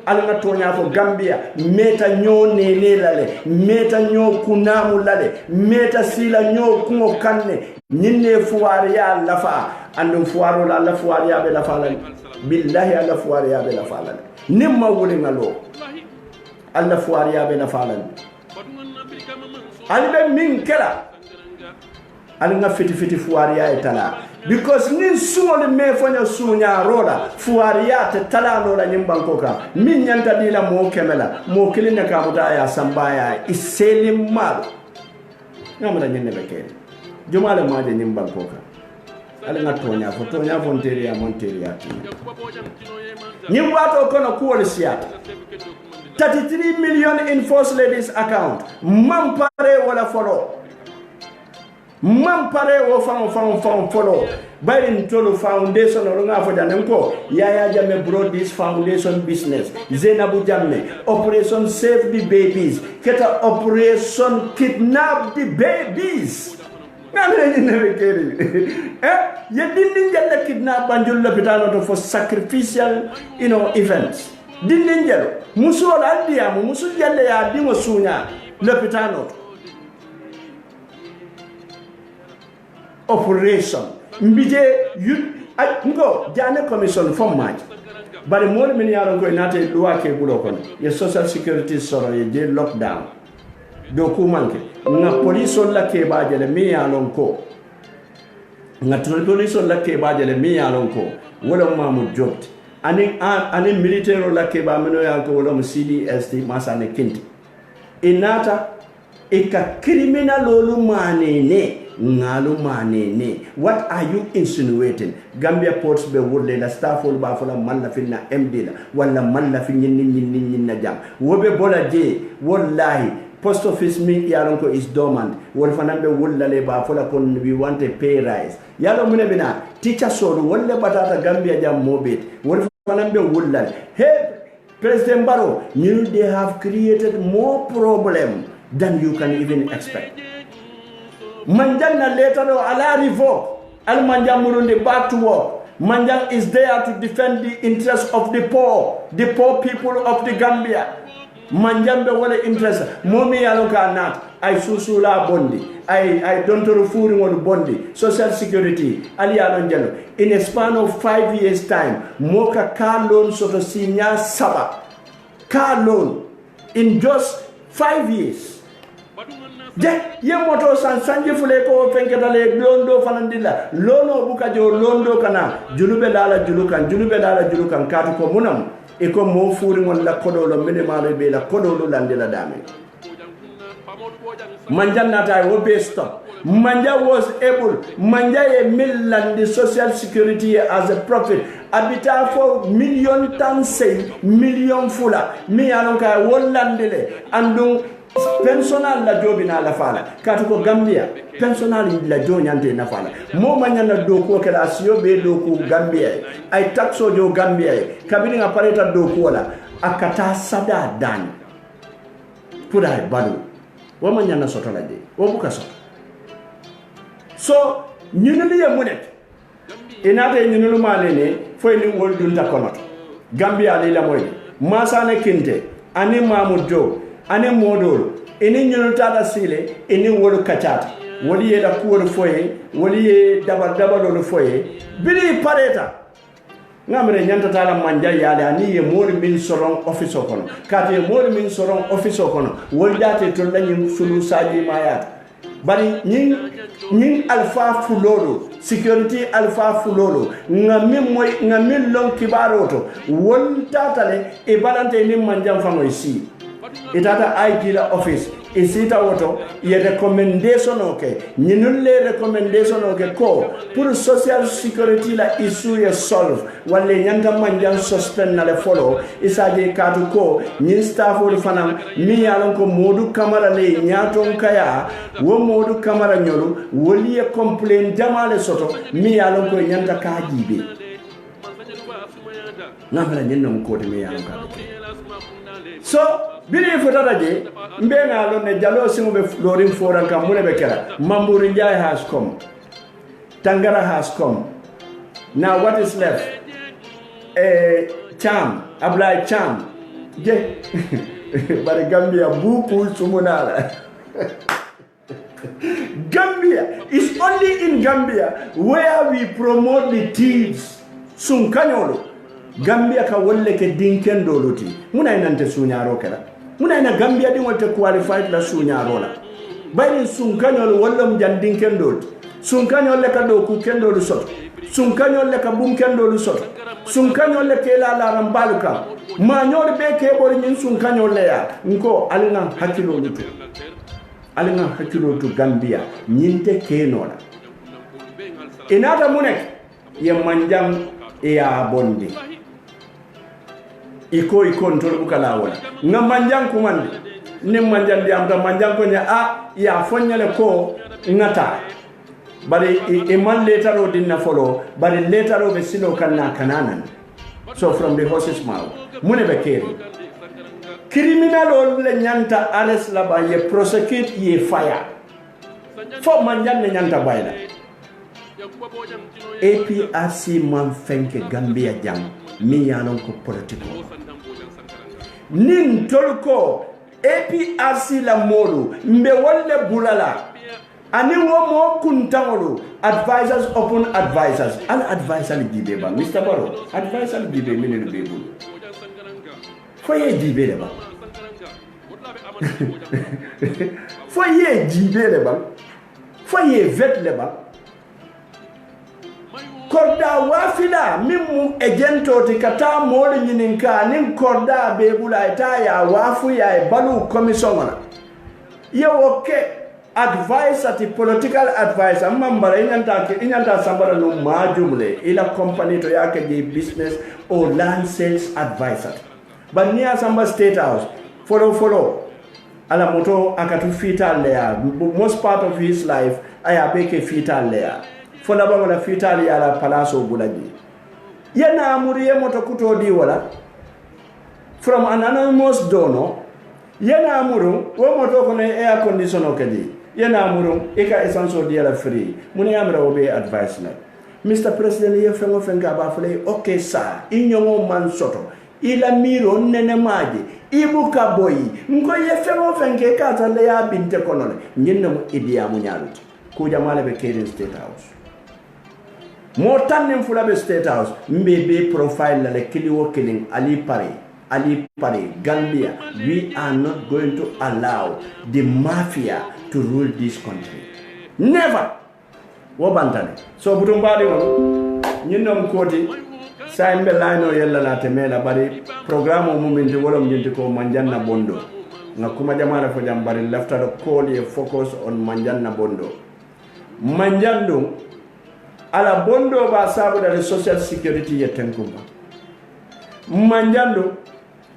alanga tonya fo Gambia meta nyo nene lale meta nyo kunamu lale meta sila nyo kungo kanne nyinne fuwari ya lafa andu fuwaro la fuwari ya be lafa lale billahi ala fuwari ya be lafa lale nimma wuli ngalo ala fuwari ya be lafa lale albe min kala alinga fiti fuaria etala because nin sumole me fonya sunya rola fuaria te tala no la nyimbankoka min nyanta dila mo kemela mo kilina ka mutaya sambaya iselim mal ngamala nyenne bekere jumale maade nyimbankoka alinga tonya fonteria monteria nyimbato kono kuwol siata 33 million in first ladies account mampare wala follow mampare wo fan follow Biden Tolo Foundation or nga fojanen ko Yaya Jammeh brought this foundation business Zainabu Jammeh Operation Save the Babies keta Operation Kidnap the Babies ngamre ni never keri ye dindin jelle kidnap banjul l'hôpital to for sacrificial events dindin jelle musul aldiamu musul jelle ya dimo sunya l'hôpital operation mbije ngo jane commission from match bari mo min yaron ko nate loi ke bulo kon ye social security soro ye je lockdown do ku manke nga police on la ke baajele mi yaron ko nga police on la ke baajele mi yaron ko wala mamu jobt ani militaire la ke ba meno yanko wala mo CDST masane kinti inata ika criminal lolu manene ngalu manene. What are you insinuating? Gambia ports be wurle la staff ol ba fola man la finna MD la wala man la fin nin na jam wobe bola je wallahi post office mi yaronko is dormant wol fanambe wulla le ba fola kon we want a pay rise yalo mune bina teacher so wolle batata Gambia jam mobet wol fanambe wulla hey President Barrow they have created more problem than you can even expect. Manjang later ala revoke. Al Manjang Murundi back to work. Manjang is there to defend the interests of the poor people of the Gambia. Manjang be wale interest. Momi yaloka nat. I susula bondi. I don't refer on bondi. Social security. Ali alonjalo. In a span of 5 years time, moka car loan soto sinya saba. Car loan in just 5 years. Ye moto sanje fule ko fenketale londo fanandila lono buka jo londo kana julube dala julukan katu ko munam e ko mo furi won la kodolo minimale be la kodolo landila dame manjanna tay wo be stop Manja was able, Manja e milland the social security as a profit. Abita for million tan say, million fula. Mi alonka wollandele. Andung pensional la jobi na la fala. Katuko Gambia, pensional la jo nyante na fala. Mo manyana doko ke la siyo be doko Gambia. Ay taxo jo Gambia. Kabini apareta doko la. Akata sada dan. Pura badu. Wama nyana soto la de. Wabuka soto. So, nyunuli ya munet. Inate nyunulu malene foi ni wol dunta konoto. Gambia ali la moy. Masane kinte, ani Mahmoud Joe, ani Modol, ini nyunulu tada sile, ini wolu kachata. Woli ye la kuwolu foye, woli ye dabalo foye. Bili pareta. Ngamre nyanta tala manja yale ani ye mori min soron office okono. Kati ye mori min soron office okono. Wol date to lañi sulu saji mayata. Bari ñing alpha fulolo security alpha fulolo ngamin long kibaroto won tatale e balante ni manjam fango ici itata ID la office isita woto ye recommendation okay ñinul le recommendation okay ko pour social security la issue ye solve wala ñanta manjam suspend na le follow isaje katu ko ñin staff wol fanam mi yalon ko Modou Camara le ñaton kaya wo Modou Camara ñolu woli ye complain jamale soto mi yalon ko ñanta ka jibe ngam la ñen ko de mi yalon ka so biri fotata je mbenga lon ne jalo singo be lorin foran kam mune be kera Mamburi Njai has come, Tangara has come. Now what is left? Cham Ablai Cham je but Gambia buku sumunala. Gambia is only in Gambia where we promote the thieves sunkanyolo. Gambia ka wolle ke dinken doluti muna inante sunyaro kala muna ina Gambia din wolte qualified la sunyaro la bayni sunkanyol wollom jan dinken doluti sunkanyol le ka do ku kendolu sot sunkanyol le ka bum kendolu sot sunkanyol le ke la rambalu ka ma nyol be ke bor nyin sunkanyol le ya nko alina hakilo lutu alina hakilo to Gambia nyinte kenola inata munek ye manjam ya bondi iko ntol bukala wala nga manjang kumande ne manjang di amta manjang ko nya ya fonyale ko ngata bari e man later o dinna follow bari later o be silo kanna kananan so from the horse's mouth mune be keri criminal o le nyanta arrest la ba ye prosecute ye fire fo manjang ne nyanta bayla APRC man fenke Gambia jam mi yanon ko politiko nin tolko APRC la molu mbe wolle bulala ani wo mo kuntangolo advisors upon advisors al advisor dibe ba Mr. Baro advisor dibe minenu be bulu foye dibe le ba foye dibe le ba foye vet le ba korda wafila mimu ejento tikata moli nyininka nin korda bebula ita ya wafu ya balu commission ye woke advisor ti political advisor mambara inyanta sambara no majumle ila company to yake je business or land sales advisor bania samba state house follow ala moto akatu fital there most part of his life aya beke fital there fola bango la fitali ala palaso bulaji yana amuriye moto kutodi wala from an anonymous donor yana amuru wo moto kono air conditioner kadi yana amuru eka essence di ala free muni amra obe advice na Mr. President ye fengo fenga ba fle okay sa inyongo man soto ila miro nene maji ibuka boy ngo ye fengo fenge kata le ya binte kono nyinna mo idiya mu nyaluti ku jamale be Keren State House more than fula be State House mbebe profile la le kiliwo killing ali pare Gambia we are not going to allow the mafia to rule this country never wo bantane so butum bari won nyinnom koti saimbe layno yella la temela bari programme mo min de wolom jinti ko manjanna bondo nga kuma jamala fo jam bari lafta do call ye focus on manjanna bondo manjando ala bondo ba sabu da social security yetenkumba manjando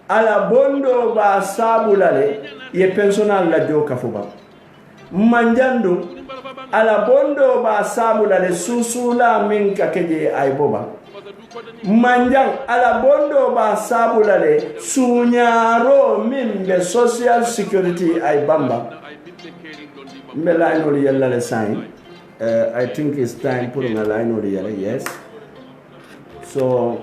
ala bondo ba sabu lale ye pensional la jo kafuba manjando ala bondo ba sabu lale susula min ka keje ay boba manjang ala bondo ba sabu lale sunyaro min be social security ay bamba mbela no yalla le sign. I think it's time putting a line over here. Yes. So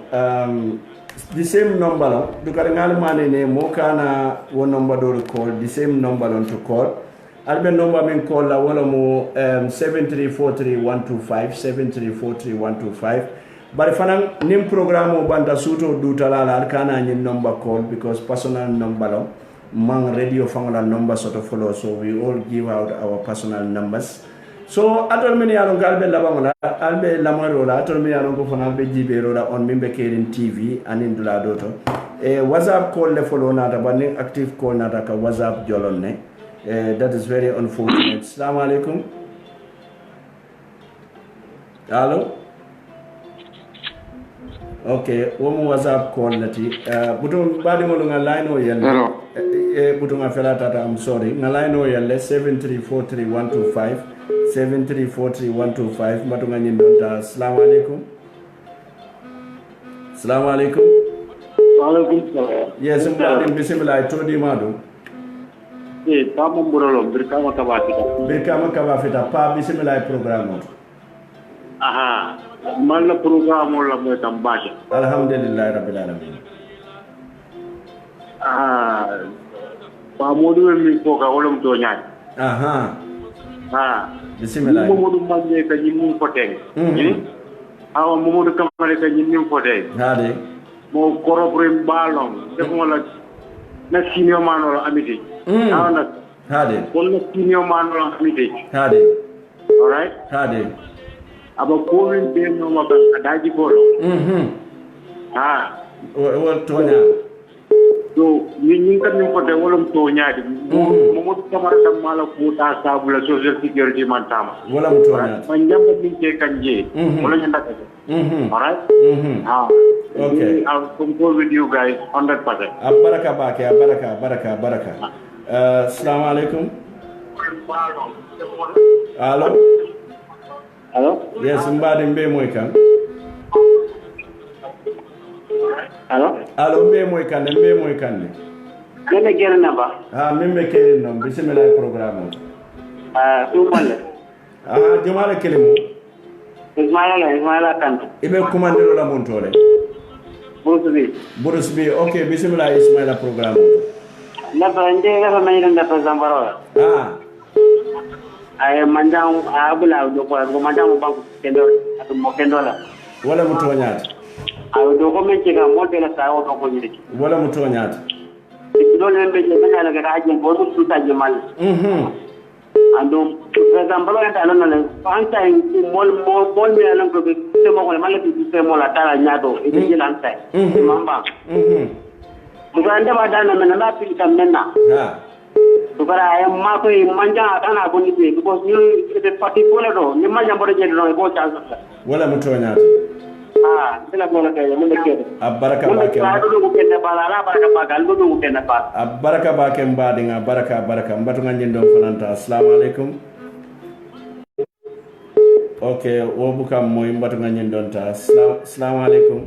the same number. Dukaringal mane ne mokana one number do call. The same number on to call. Albe number men call la wala mo 7343125 7343125. But fanang nim programme banda suto dutala la kana nyin number call because personal number lo mang radio fangala number sort of follow. So we all give out our personal numbers. So atol men yalon galbe labangola albe lamarola atol men yalon ko fana be jiberola on mimbe kerin TV anin dula doto WhatsApp call le follow nata banin active call nata ka WhatsApp jolonne that is very unfortunate. Assalamu alaikum. Hello. Okay, womo WhatsApp call nati buton badi mo nga line o yelle buton nga fela tata I'm sorry nga line o yelle 7343125 7343125 matunga nyindonta. Assalamu alaikum. Assalamu alaikum. Wa alaikum salam. Yes, mbadi bismillah todi madu. Tamo mburolo birkama kabafita pa bismillah programme. Aha. Mala programme la mo tambaje. Alhamdulillah rabbil alamin. Pa modu mi ko ka wolum to nyaay. Aha. Bismillah. Modu manje ka nyimu fotel. Awa modu kamare ka nyimu fotel. Hade. Mo korobrim balong. Defo la na senior manolo amiti. Awana. Hade. Kon na senior manolo amiti. Hade. All right? Hade. Aba korin be no ma ba daji bolo. Wol tonya. So ni kan ni fote wolum tonya di. Mo kamara tam mala ko ta sabula social security man tama. Wolam tonya. Panjam ni ke kanje. Wala nyanda ka. All right? Okay. I'll compose with you guys 100%. Baraka bake, baraka. Assalamu alaikum. Hello. Hello? Yes, mbadi mbe moy kan. Hello, mbe moy kan. Nene gere namba. Mimbe kele no bismillah programme. Tumale. Jumala kelimo. Ismaila Kanto. Ibe commandero la montole. Bruce B. Okay, bismillah Ismaila programme. Napa nje napa mayira napa Zambarola. Ay manjang abula do ko manjang banku kendo mo kendola. Wala mutonyata. Ay do ko men ciga modela sa o ko nyidi. Wala mutonyata. Do le be je kana ga ajin bo su ta jemal. Ando Zambalo enta alona le anta mol me alon ko be mo ko mala ti se mo la tala nyaado e je lanta. Mamba. Buganda madana men na pi tam menna. Tukara ay ma ko manja kana ko ni because you the party polo ni manja bodo je no bo chance. Wala mutonyata. Sila ko la kay mo lekede. Baraka ba ke. Ko kenda bala baraka ba gal do ko kenda ba. Baraka ba ke mbadinga baraka mbatu nganje ndon fananta. Assalamu alaikum. Okay, wo buka moy mbatu nganje ndon ta. Assalamu alaikum.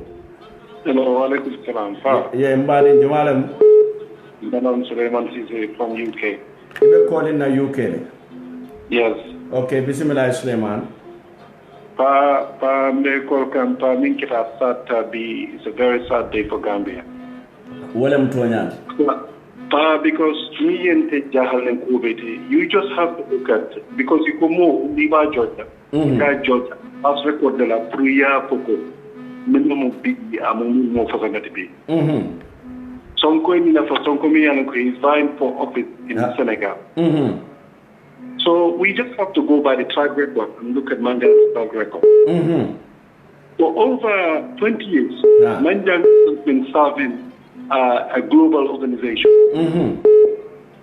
Hello, alaikum salam. Yeah, mbadi jumalem. Madam Suleiman Sise from UK. Ibe calling na UK. Yes. Okay, bismillah Suleiman. Pa me call kan pa min kita sat be it's a very sad day for Gambia. Wala mtonyata. Pa because me and te jahalen kubeti you just have to look at because you come liba Georgia. Georgia. As record de la priya poko. Minimum big amu mo fasangati bi. Sonko is vying for office in Senegal. So we just have to go by the track record and look at Mandela's track record. For over 20 years, Mandela has been serving a global organization.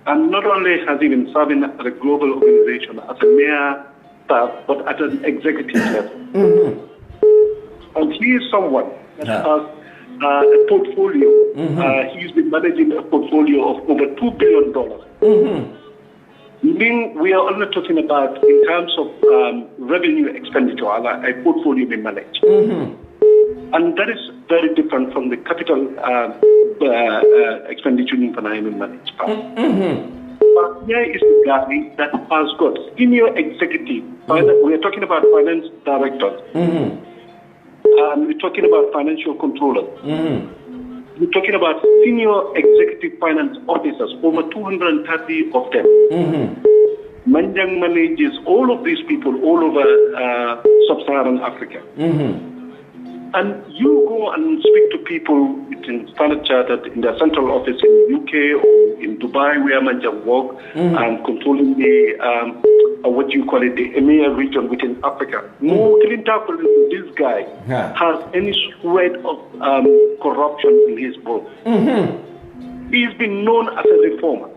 And not only has he been serving at a global organization as a mayor staff, but at an executive level. And he is someone that has a portfolio. He's been managing a portfolio of over $2 billion. We are only talking about in terms of revenue expenditure, a portfolio we manage. And that is very different from the capital expenditure in Panama managed. But here is the guy that has got senior executive. We are talking about finance directors. We're talking about financial controllers. We're talking about senior executive finance officers, over 230 of them. Manjang manages all of these people all over sub-Saharan Africa. And you go and speak to people in Standard Chartered in their central office in the UK or in Dubai, where Manjang work and controlling the what you call it, the EMEA region within Africa. No this guy has any shred of corruption in his book. He's been known as a reformer.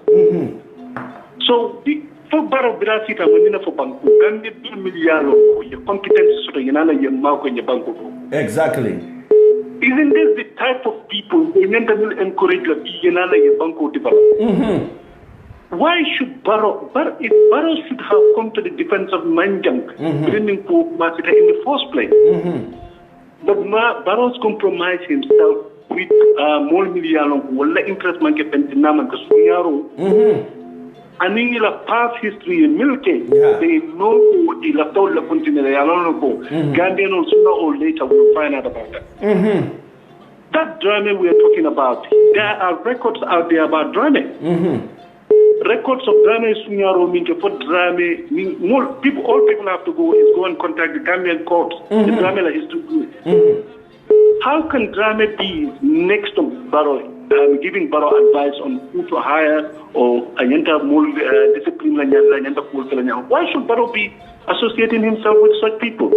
So for Barrow Birasita, Manina for Banku, Gandhi Miliano, your competence to the Yanana Yamako in your Banku. Exactly. Isn't this the type of people who will encourage the Yanana Yabanko develop? Why should Barrow, if Barrow should have come to the defense of Manjang, bringing for Masita in the first place? But Barrow's compromised himself with more Miliano, who will let interest man get Pentinam and Kasunyaro. And in the past history in Milke, they know the Latola Continental Gambian or sooner or later will find out about that. That drama we are talking about, there are records out there about drama. Records of drama is Sunyaro Minke for drama. All people have to go is go and contact the Gambian courts. The drama is too good. How can drama be next to Barrow? Giving Barrow advice on who to hire or discipline. Why should Barrow be associating himself with such people?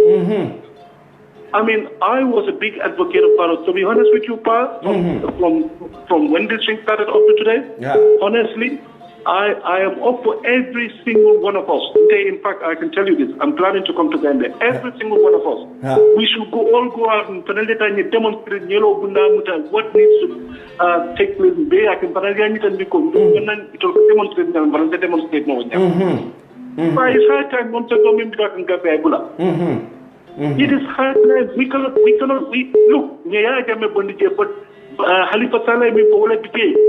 I mean, I was a big advocate of Barrow. To be honest with you, Pa, from when this thing started up to today, honestly, I am up for every single one of us. Today, in fact, I can tell you this. I'm planning to come to Gambia. Every single one of us. We should all go out and demonstrate what needs to take place. I can demonstrate more. It's high time it is hard time. We cannot look, but Halifa Saleh,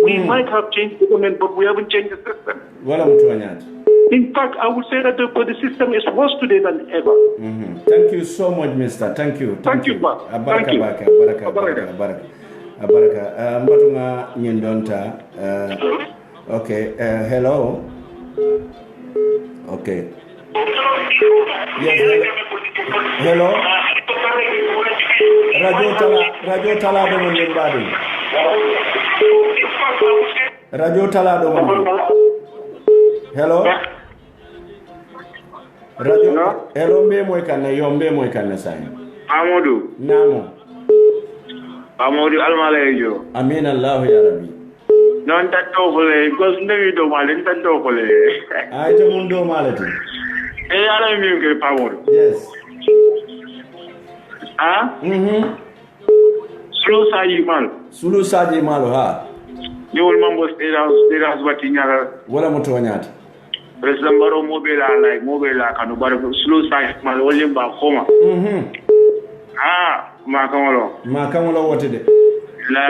we might have changed the government, but we haven't changed the system. In fact, I would say that the system is worse today than ever. Thank you so much, mister. Thank you. Thank you. Abaraka. Mbatunga Nyindonta. Okay. Hello. Okay. Yes. Hello. Radio Talado Mbadi. Radio Talado Mbadi. Hello. Radio. Hello mbe mwekane yombe mwekane sai. Amadou. Namo. Amadou almalejo. Amin Allah ya Rabbi. Non tatokole because ndewi do malen tatokole. Ay te mundo malati. Ala mi ke Amadou. Yes. Sulu Saji Malo ha. You will mambo state house what in your wala mutonyata. President Barrow mobile kanu baro Sulu Saji Malo limba koma. Makamolo what de. La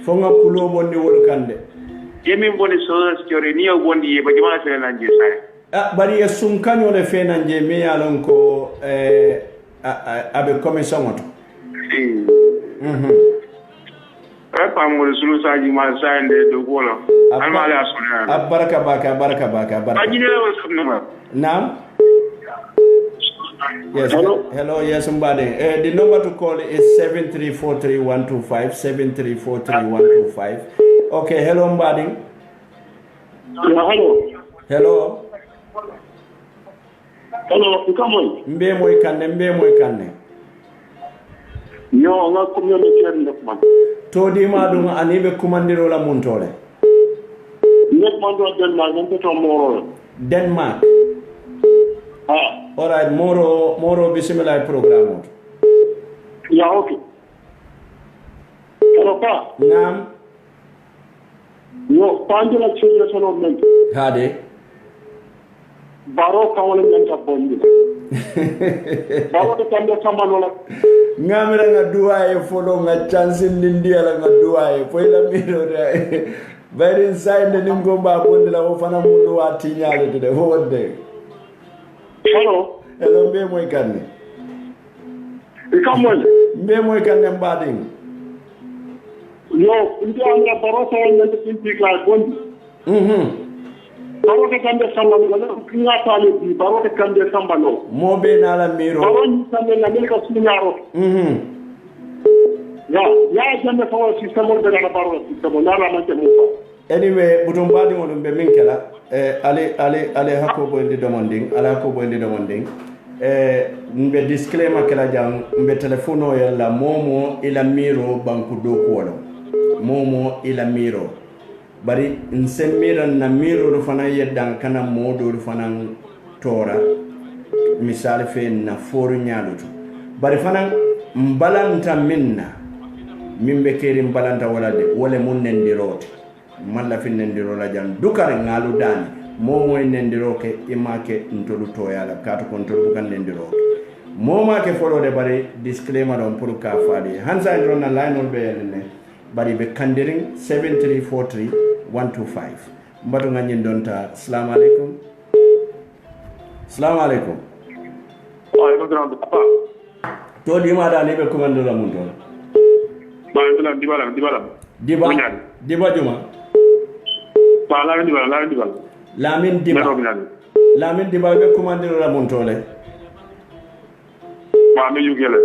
fonga kulo bondi wol kande. Yemi bondi so security ni bondi ba jama se nanje sai. Bari yasum kanyo le fe nanje me yalon ko abe commission wato. Rapa mo Sulu Saji Malo sai de do gola. Almale asuna. Baraka baka. Ajine wa sunna. Naam. Yes. Hello. Yes, somebody. The number to call is 7343125. 7343125. Okay. Hello, somebody. Hello. Hello. Come on. Mbe moy kanne. Yo, nga communication nek man. To di ma dum anibe kumandiro la muntole. Nek man do Denmark, nte to moro. Denmark. All right, Moro bismillah program. Yeah, okay. Hello, Pa. Naam. Yo, Pandula children son of men. Hade. Baro kawale nyanta bondi. Baro de kande samanola. Ngamira nga duaye follow nga chance ndia la nga duaye. Foi la miro de. Very inside the nimgomba bondi la ofana mundu wa tinyale de one day. Hello. Hello, mbe moy kanne. Ikamole. Mbe moy kanne mbading. Yo, ndi amna baro kawale nyanta pinti la bondi. Baro de kande samanola. Kinga tale bi baro de kande samanola. Mo be na la miro. Baro ni kande na melka sunyaro. Ya jambe fawo system de la baro system na la mante mo. Anyway, butum badi ngolum be minkela ale hako bondi demanding mbe disclaimer kala jang mbe telefono ya la momo ila miro banku do ko momo ila miro bari nsen mira na miro do fana yeddan kana modo do fana tora misal fe na foru nyaluto bari fana mbalanta minna mimbe keri mbalanta wala de wala mun nendirote malla fi nendiro la jan dukar ngalu dani momo nendiro ke imake ntolu toyala katu kontrol kan nendiro moma ke folo de bari disclaimer on pour ka fali hansa ndron na line on be ne bari be kandiring 7343 125 mbado ngani donta assalamu alaikum Papa to di ma da ne be komando la mun don ba diba juma ba la dibala Lamin Diba be commandero la montole. Ba me UK le.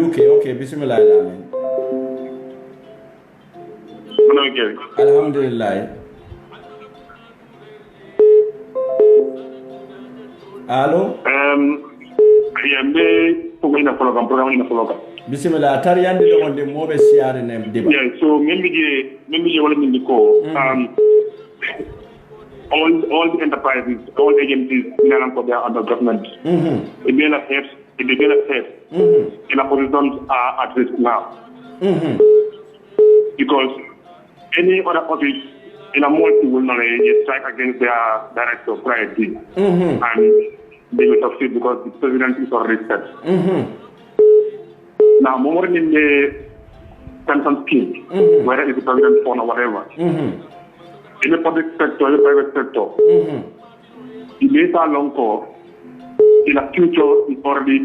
UK, okay, bismillah Lamin. Mana UK. Alhamdulillah. Allo? Yambe pour ina follow program ina follow. Bismillah tariyande do wonde mobe siare ne Diba. Yeah, so membi je wala min ko all the enterprises, all agencies in Alanko, they are under government. It being a head, in a positions are at risk now. Because any other office in a multi will not strike against their director prior to and they will succeed because the president is already set. Now, more in the pension scheme, whether it's the provident fund or whatever. In the public sector, in the private sector, the data long call in the future is already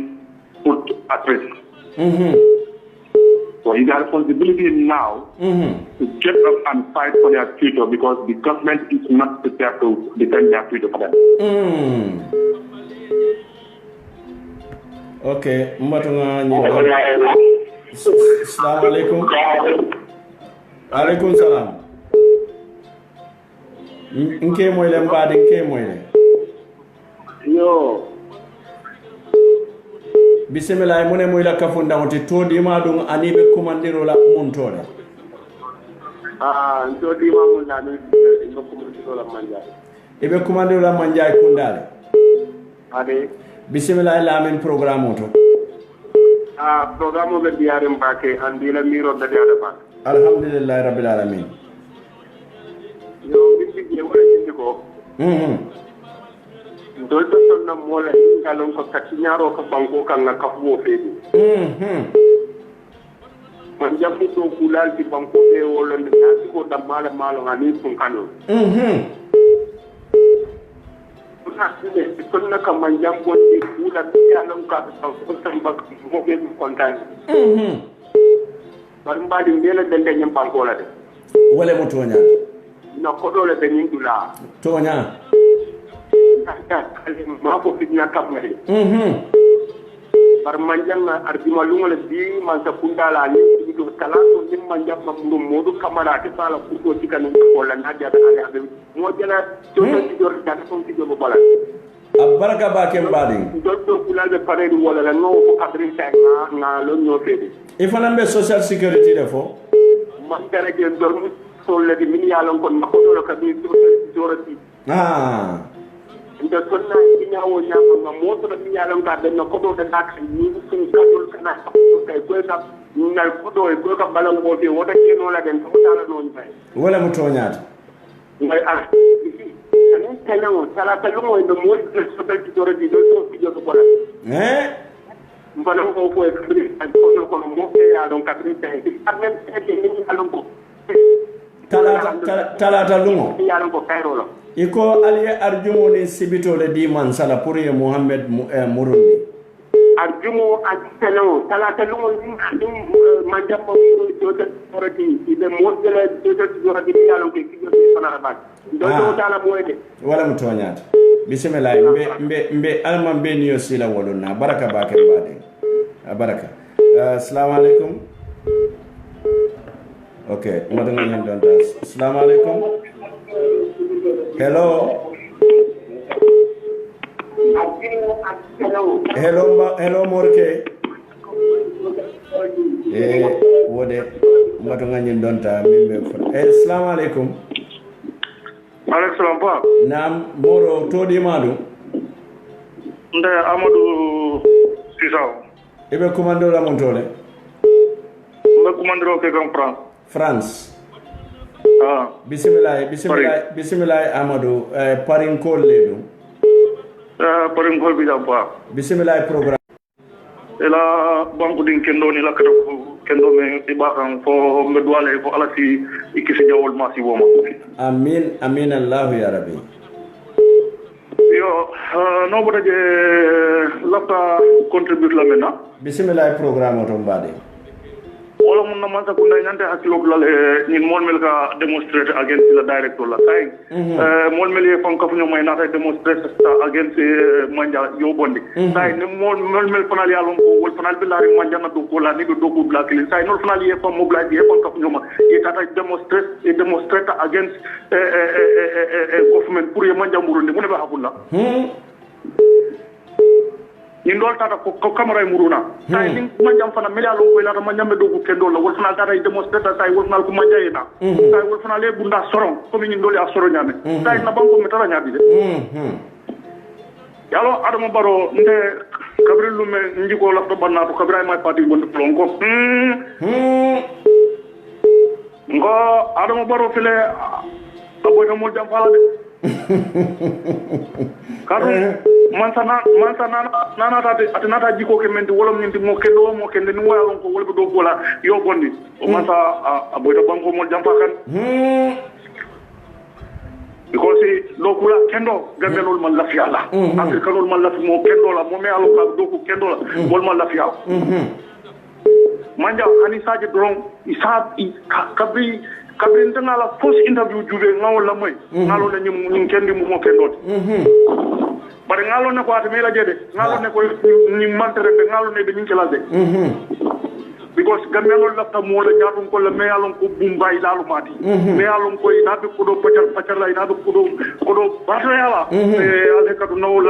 put at risk. So it's a responsibility now to get up and fight for their future because the government is not prepared to defend their future for them. Okay, mbatunga nyi. Assalamu alaikum. Alaikum salam. Nke moyle mbadi nke moyle. Yo. Bismillah mune moyla kafunda wonti todi ma dum anibe commandiro la montole. Todi ma mun na no commandiro la manjay. Ibe commandiro la manjay kundale. Ade. Bismillah Lamin programme to. Programme be diare mbake andi la miro da diare bak. Alhamdulillah rabbil alamin. Yo bisi wala indiko. Dolto sonna mola ngalon ko katinyaro ko banko kan na kafuo fedi. Man jabu to kulal di banko be wala ndati ko da mala ngani tun kanu. Konna kam man jambo di kula ya non ka ko tamba mo be kontan. Bar mbadi ndela dende nyam banko la de. Wala mo tonya. Na ko dole be nyindula. Tonya. Ma ko fitna kam ngai. Bar manjang ardima lungole bi man sa kundala ni do kala to nim manjam mamdum modu kamara ke sala ko tikanu ko la nadia da ale mo jela to ti jor da ko ti do bala baraka ba ke mbadi do kula be pare du wala no ko kadri sa na lo nyo fede e fana be social security de fo man dara ge dormu so le di min yalon kon ma ko do ka bi to jorati nda sonna ñawo ñama ma moto da yalam ka ben ko do da nak ni sun kadul kana kay ko ka nal ko do ko ka balang mo fi wota keno la den ko tala non fay wala mu toñaata ngal ala tan kala sala ta lumo do mo so ta ci doro di do fi do ko la mbana ko ko e ko mo ke ya don ka tri tay ak même ni alon ko talata lumo yalan ko kayro la iko aliye arjumo ni sibito le di man sala pour ye Mohammed Murundi arjumo atano talata lumo ni majammo do ta torati ibe modele do ta torati yalan ko ki do fana ba do tala moyde wala mu toñaata bismillah mbe alman be niyo sila woluna baraka bakar bade baraka assalamu alaikum okay madam ngeen don tas assalamu alaikum hello morke wode madam ngeen don ta mimbe assalamu alaikum Alex Lampa. Nam moro todi madu. Nde Amadou Sisao. Ibe commando la montole. Mbe commando ke France. France. Ah. Bismillah Amadou parin kol ledu. Parin kol bi jamba. Bismillah programme. Ela banku din kendo ni la kendo me ibakan fo mbe dwale fo alati ikisi jawol masi woma. Amin Allah ya rabbi. Yo no boda je lafta contribute la mena. Bismillah programme to mbade. Wala mun na man ta kunna nyante hakilo bulale ni mon mel ka demonstrate against the director la tay mon mel ye fon ka fu ñomay na tay demonstrate against manja yo bondi tay ni mon mel fanal ya lon ko wol fanal billahi manja na do ko la ni do ko black li tay no fanal ye fon mobilize ye fon ka fu ñoma ye tata demonstrate against government pour ye manja murundi mu ne ba hafulla ni ndol tata ko camera muruna tay ni manjam fana mela lo ko la manjam be dogu kendo la wol fana tata demonstrate tay wol fana ko manja yena tay wol fana le bunda soron ko mi ndoli a soro nyame tay na banko metara nyabi de yalo adama baro nde kabril lu me njiko la to banna to kabray may parti bon plon ko ngo adama baro fele aboy mo jam fala de kadu mansana nana tate atinata jiko ke menti wolom nyinti mo kende ni wala ko wolbe do bola yo bondi o mansa aboyta banko mo jampa kan because lo kula kendo gambelol man lafiya la afrika lol man lafi mo kendo la mo me alo ka do ko kendo la wol man lafiya manja ani saje dron isab kabri ndanga la first interview jube ngawol la moy ngalo la nyum kendi mo kendo bare ngalo ne ko atmela jede ngalo ne ko ni mantere be ngalo ne be nyinkela de because gamelo lafta mo la nyatum ko la me alon ko bumbay lalu mati me alon ko ina be ko do pacar la ina be ko do bato yala ale ka do no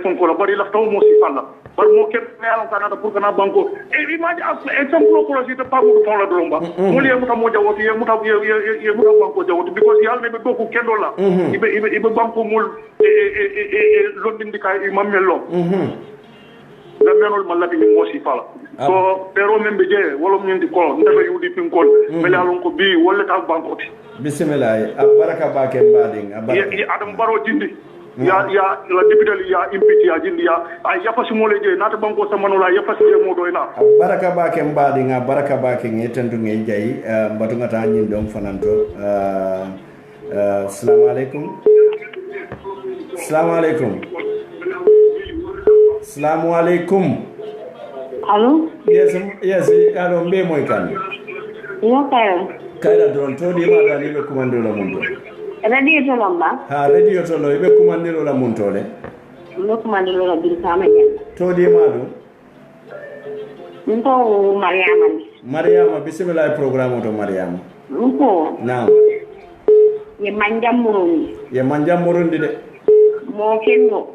fonko la bari lafta mo si falla bar mo ke me alon kana pour kana banko e image exemple ko la ci ta pagu do la dolomba mo li muta mo jawoti ye muta banko jawoti because yalla ne be do ko kendo la ibe banko mul londindi kay mamelo la menol malati ni mosi fala so pero membe je wolom nyindi ko ndebe yudi pin kol mele alon ko bi wolle ta bankoti bismillah baraka baake bading baraka ya adam baro jindi ya la député ya impiti ya jindi ya ay yafasu mo leje nata banko sa manola yafasu je mo doyna baraka baake bading baraka baake ngetendu ngey jayi mbatu ngata nyin dom fananto assalamu alaikum Assalamu alaikum. Hello? Yes, alo mbe moy kan. Yo Kaira don to di ma dani be kumando la mundo. Radio to lamba. Radio to lo be kumando la mundo le. Lo kumando la bil sama jen. To di ma do. Nto Mariama. Bismillah program to Mariama. Nko. Naam. Ye manjam murundi de. Mo kendo.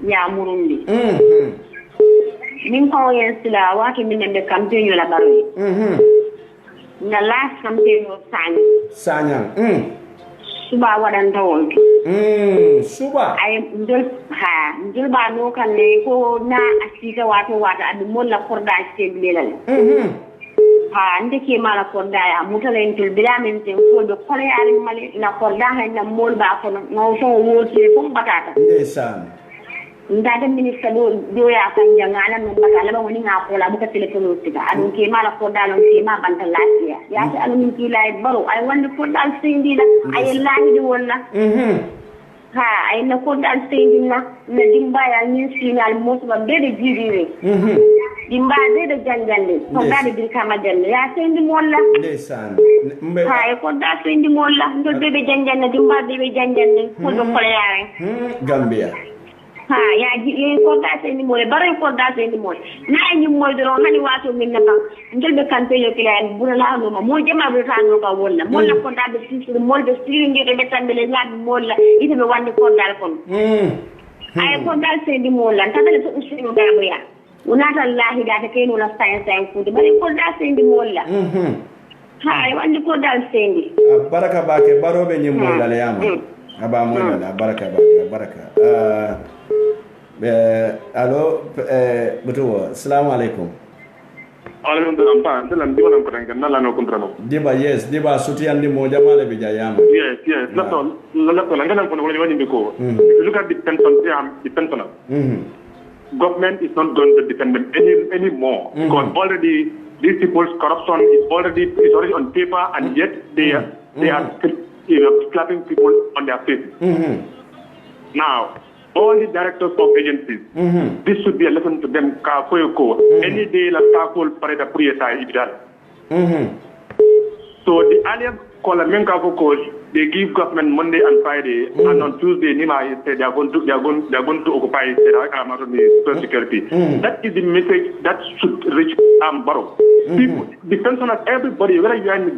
Ya murundi min ko yen sila wake min be campaign la baro na last campaign o sanya suba waɗanta wonto suba ay njol ba no kan ne ko na asika wato wata adu molla korda sted lelal ndeke mala korda ya mutalen tul bilamen ten ko do kole ari mali na korda ha na mol ba ko no so wote ko batata ndeysaan ndade ministre do ya kan jangala men batala ba woni nga ko la bu ka telefono tiga adu ke mala korda lon ke ma banta lafiya ya ta alu min ki lay baro ay wonde korda sindi la ay lahi di wonna ay na korda sindi na dimba ya nyin sinal mosba bede jidire dimba de janjande korda de birkama janne ya sindi molla ndeysaan ay korda sindi molla ndo bebe janjande dimba bebe janjande ko do kole yaare Gambia ya ji korda sindi molle bare korda sindi molle na ni moy do hani wato min na ba ngelbe kante yo kilen burala no mo jema be tano ka wonna molla korda be sisi molbe siri ngede be tambele nyaade molla ite be wande korda kon ay korda sindi molla tabale to usiri mo gabo ya unata lahi da take no la science food bare korda sindi molla ay wande korda sindi baraka bake barobe nyim molla le yama aba molla baraka bake baraka allo butuwo assalamu alaikum alhamdulillah pa dalam di wala ko tan na la no contrano diba yes diba suti andi mo jamale be jayama yes la to ngana ko wala wani biko look at the pension government is not going to defend them anymore because already these people's corruption is already on paper and yet they are slapping people on their face now all the directors of agencies, this should be a lesson to them. Any day, la takol pareda prieta ibidal. So the earlier Kolamenka call, they give government Monday and Friday, and on Tuesday, Nima said they are going to occupy the security. That is the message that should reach Barrow. People, the pensioners, everybody, whether you are in the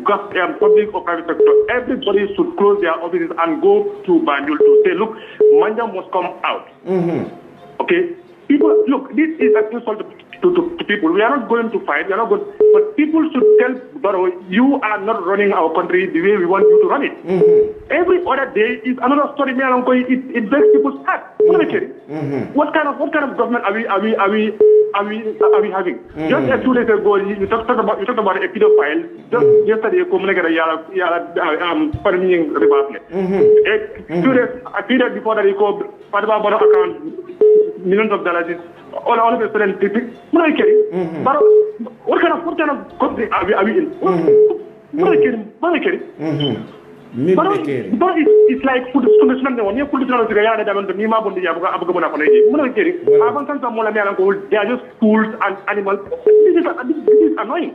public or private sector, everybody should close their offices and go to Banjul to say, look, Manja must come out. Okay? People, look, this is an insult to people. We are not going to fight. We are not going, but people should tell Barrow, you are not running our country the way we want you to run it. Every other day is another story. It breaks people's heart. What kind of government are we having? Just 2 days ago, you talked about a pedophile. Just yesterday, a period before that, you called Padma account millions of dollars. All of a sudden, but what kind of country are we in? But it's like food they are just fools and animals. This is annoying.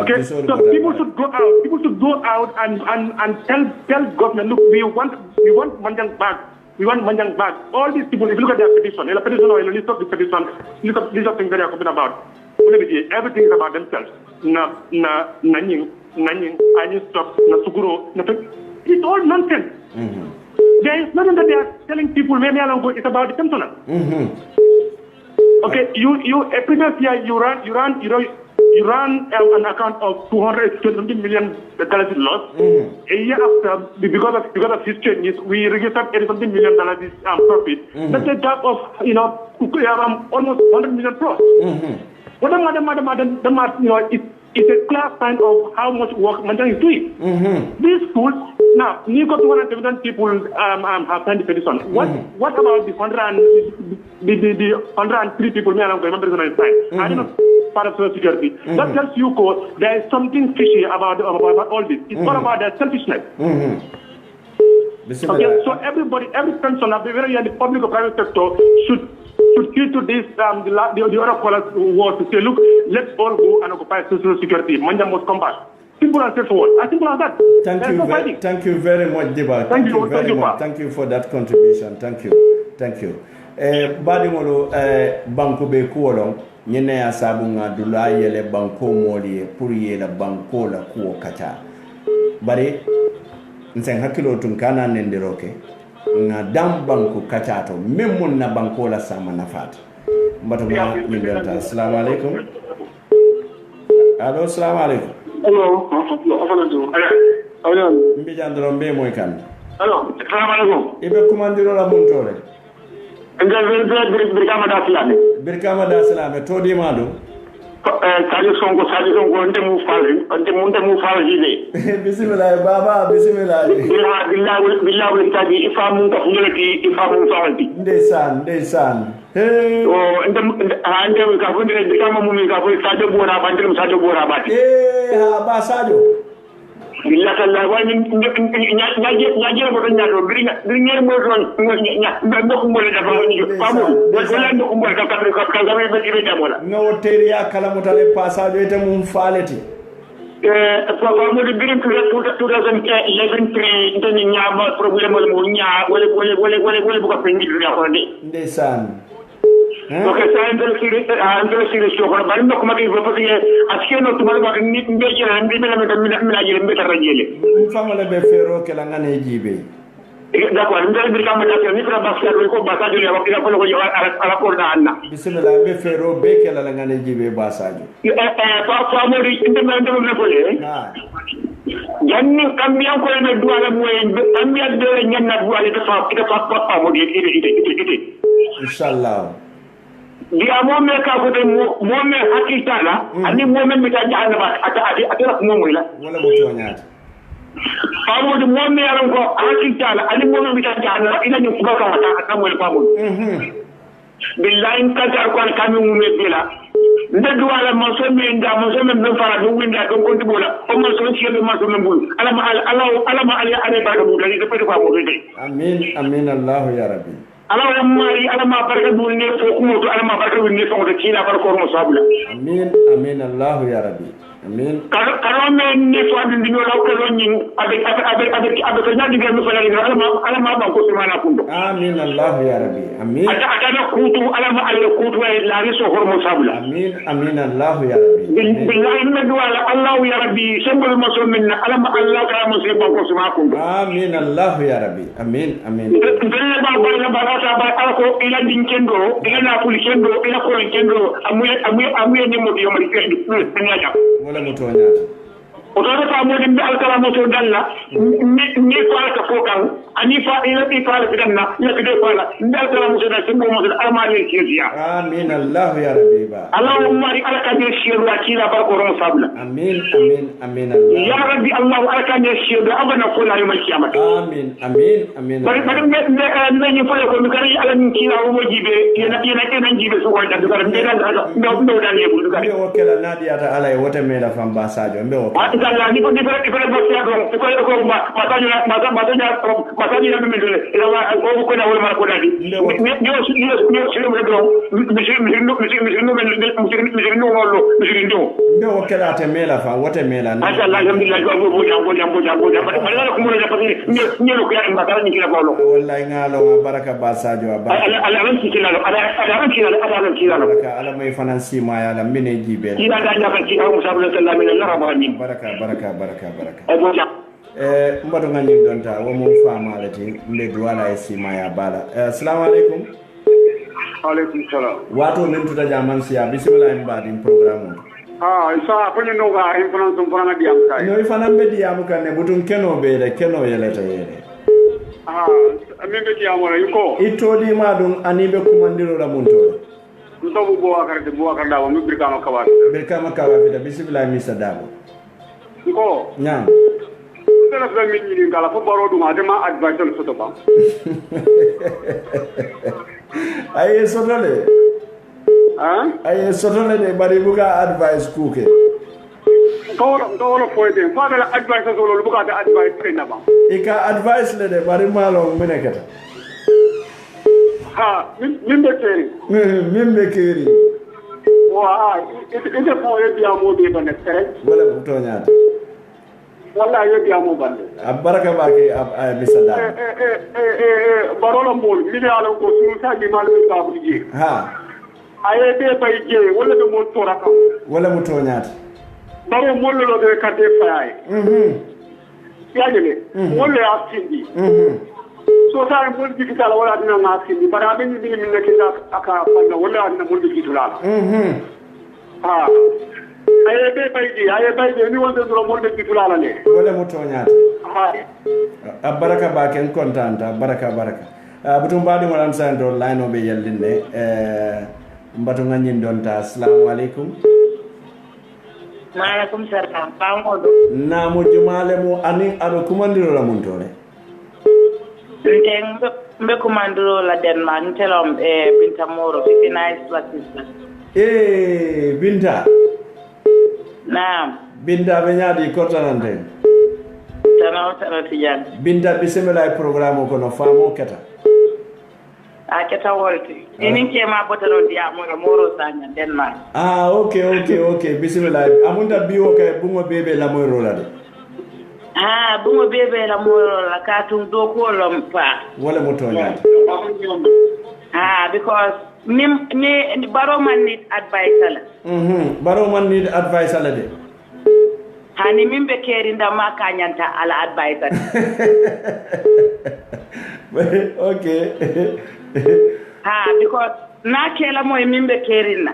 Okay, so people should go out and tell government, look, we want Manjang back. We want Manjang back. All these people, if you look at their petition, or a list of the petition, list of things that they are talking about. Everything is about themselves. Nanying, I need stop, Suguro, it's all nonsense. There is nothing that they are telling people, maybe it's about the pensioner. Okay, you a previous year you ran an account of $220 million loss. A year after, because of his changes, we registered $80 million profit. That's a gap of almost $100 million plus. It's a clear sign of how much work Manjang is doing. These schools now, you got 207 people have signed the petition. What about the 103 people who are going to sign? I don't know. Part of social security. That tells you, there is something fishy about all this. It's all about their selfishness. Okay, so every pensioner, whether you're in the public or private sector, should key to this. The other callers was to say, look, let's all go and occupy social security. Manja must come back. Simple and straightforward. As simple as that. Thank you very much, Diba. Thank you very much. Thank you for that contribution. Thank you. Badimolo banko be kuolong nyene ya sabu nga dula yele banko moli pour yele banko la kuo kata. Bari nsen hakilo tunkana nendiroke nga dam banko kata to memon na banko la sama nafat. Mbato ma nyelta. Assalamu alaikum. Allo, assalamu alaikum. Hello. Alo. Mbijandro mbe moy kan. Alo. Assalamualaikum. Ibe kumandiro la muntole. Ngal Birkama da Silame. Birkama da Silame to di madu. Sadio Sonko nde mu falide. Bismillah baba bismillah. Billah wal tabi ifa mun ka fulati ifa mun faldi. Ndeysaan. Ande ka funde Birkama mumi ka fu Sadio Bora ba ndem Sadio Bora ba. Ha ba Sadio. Billah sallah wa nyaje mo nyaado biringa mo don nya ndoko mo le dafa ni famu wala ndoko mo ka gabe be dibe jamola ngawo teri ya kala mutale passage ete mum faleti famu de birin 2011 3 ndani nyama problème mo nya wala bu ko pendi ya ko de ndeysaan ok ça intéressé sur ko bari ndoko ma di fa parce que askeno tumal ba ni mbeje ndi mela jele mbeta rajele famale be fero kala ngane jibe d'accord ndal bi kam da ni fra basket ko basajo ya wakila ko ko ala ko da anna bismillah be fero be kala ngane jibe basajo fa mo ri inde ma ndem ko le janni kambiyan ko ne duwala moy kambiyan de nyanna duwala de fa mo di ite inshallah dia momme ka ko de momme hakitala ani momme mi ta jahannaba ata mo moy la wala mo toñaata famodu momme yaron ko hakitala ani momme mi ta jahannaba ina ni ko ka ata mo le famodu billahi kadar ko kami mumme bila nde duwala mo so mi nda mo so men fara do winda do ko tibola o mo so ci ma so men bul alama ale ba do dali de ko famodu de amin allah ya rabbi ala mari ala ma barka dul ne fo ko to ala ma barka dul ne fo to kila barko mo sabula amin allah ya rabbi amin karo men ne fo andi no law ko nyin abe ko nyadi gel no fala ni ala ma ba ko simana kundo amin allah ya rabbi amin ata na kutu ala ma ala kutu wa la ni so hormo sabula amin allah ya rabbi billahi inna duwala allah ya rabbi sembol mo so minna ala ma allah ka mo se ba ko simana kundo amin allah ya rabbi amin delle ba ba alko ila dinkendo ila na pulikendo ila ko kendo amuye ni mo yo mari kedu nyanya wala mo toñaata o do fa mo dimbe alkala mo to dalla ni fa ka fokan ani fa ila bi fa la bidanna ya kede fa la ndal kala mo da simbo mo da amali kiya amin allah ya rabbi ba allahumma ri alaka de shiru akila barko ron sabla amin allah ya rabbi allah alaka de shiru abana ko la yuma kiyama amin bari ne ni fa ko mi kari ala ni kila o mo jibe yana jibe so ko da do da ne bu mbe o kala nadiyata ala e wote meda fam ba sadio mbe o Allah ni ko ni fere bosia do ko masaji na mimi dole ila ko na wala ko dadi ni mbe o kala te mela fa wote mela masha Allah alhamdulillah ko bo wala ko mo da pati ni lo ko ya mbakara ni kila bolo wallahi ngalo baraka ba sadio ala ran ki kila ala ala may financi ma ya la mine jibe ila da na ki awu sallallahu alaihi wasallam baraka mbaɗo ganñin ɗon ta womum famale te mbe duwala e sima ya bala assalamu aleykum aleykum salam wato min tuta jaman siya bisimilla en mbaɗin programme o sa foñi noga influence um fanana diyam kay no fanan ɓe diyamu kanne butun keno ɓeede keno yeleta yeede min ɓe diyamola ko ittoɗima ɗum ani ɓe kumandiroɗa mum toɗo ntobu Boubacar Dabo mi Birkama Kawafita bisimilla misa Dabo ko ñaan dala fa min ni kala fo baro dum adema advice on soto ba ay sotole ay sotole de bari buga advice kuke ko foyde fa dala advice so lo buga da advice pe na ba ika advice le de bari malo menekata min be keri wa ite fo e biya mo be bane tere wala butoñata wallahi yo biya mo bande baraka bake misada barola mbol mi ala ko sunu saji mal be ka buji aye be bay je wala be mo toraka wala butoñata baro mollo lo be kade fay yajele mollo asindi so sa mo digital wala dina ngasindi bara be ni min ne kita aka fanna wala dina mo digital aye be baydi ni wonde dro mo de fulana ne wala mo toñata baraka ba ken contanta baraka butum baɗi mo an san do line be yallinne mbatu ngagnin don ta assalamu alaikum maaleykum salam pa ngodo na mo jumale mo ani ado kumandiro la mun tole ndeng mbe kumandiro la Denmark ntelom Binta Moro fi nice assistant Binta naam Binta be nyaadi kortanante tana tijan Binta bismillah programme ko no famo keta a keta wolti inin ke ma botano dia Moro sanya Denmark okay bismillah amunda biwo kay bungo bebe la moy rola de bungo bebe la moy rola ka tum do ko lom pa wala mo tonya because ni baro man need advice ala baro man need advice ala de hani mimbe keri ndama kanyanta ala advice okay because na kela moy mimbe kerina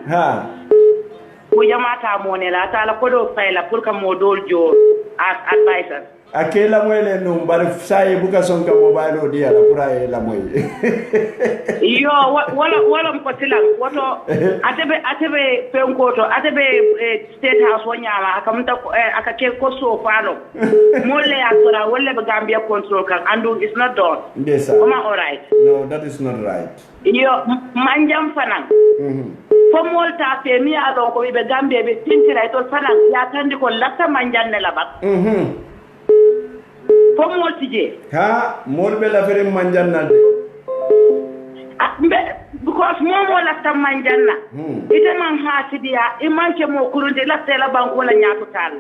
ku jamata monela tala ko do fayla pour ka modol jor as advisor akela moy le no bar saye buka son ka mobile o dia la pura e la moy yo wala ko tilan woto atebe penkoto atebe state house wonyama akamta aka ke ko so falo molle akora wolle be Gambia control kan andu is not done yes sir all right no that is not right yo manjam fanan fo molta fe mi adon ko be Gambia be tintira to fanan ya tandi ko latta manjanne la bak fo moltije mol be la fere manjanna de because momo latta manjanna ite man hasidiya imanke mo kurunde latta la banko la nyaato tal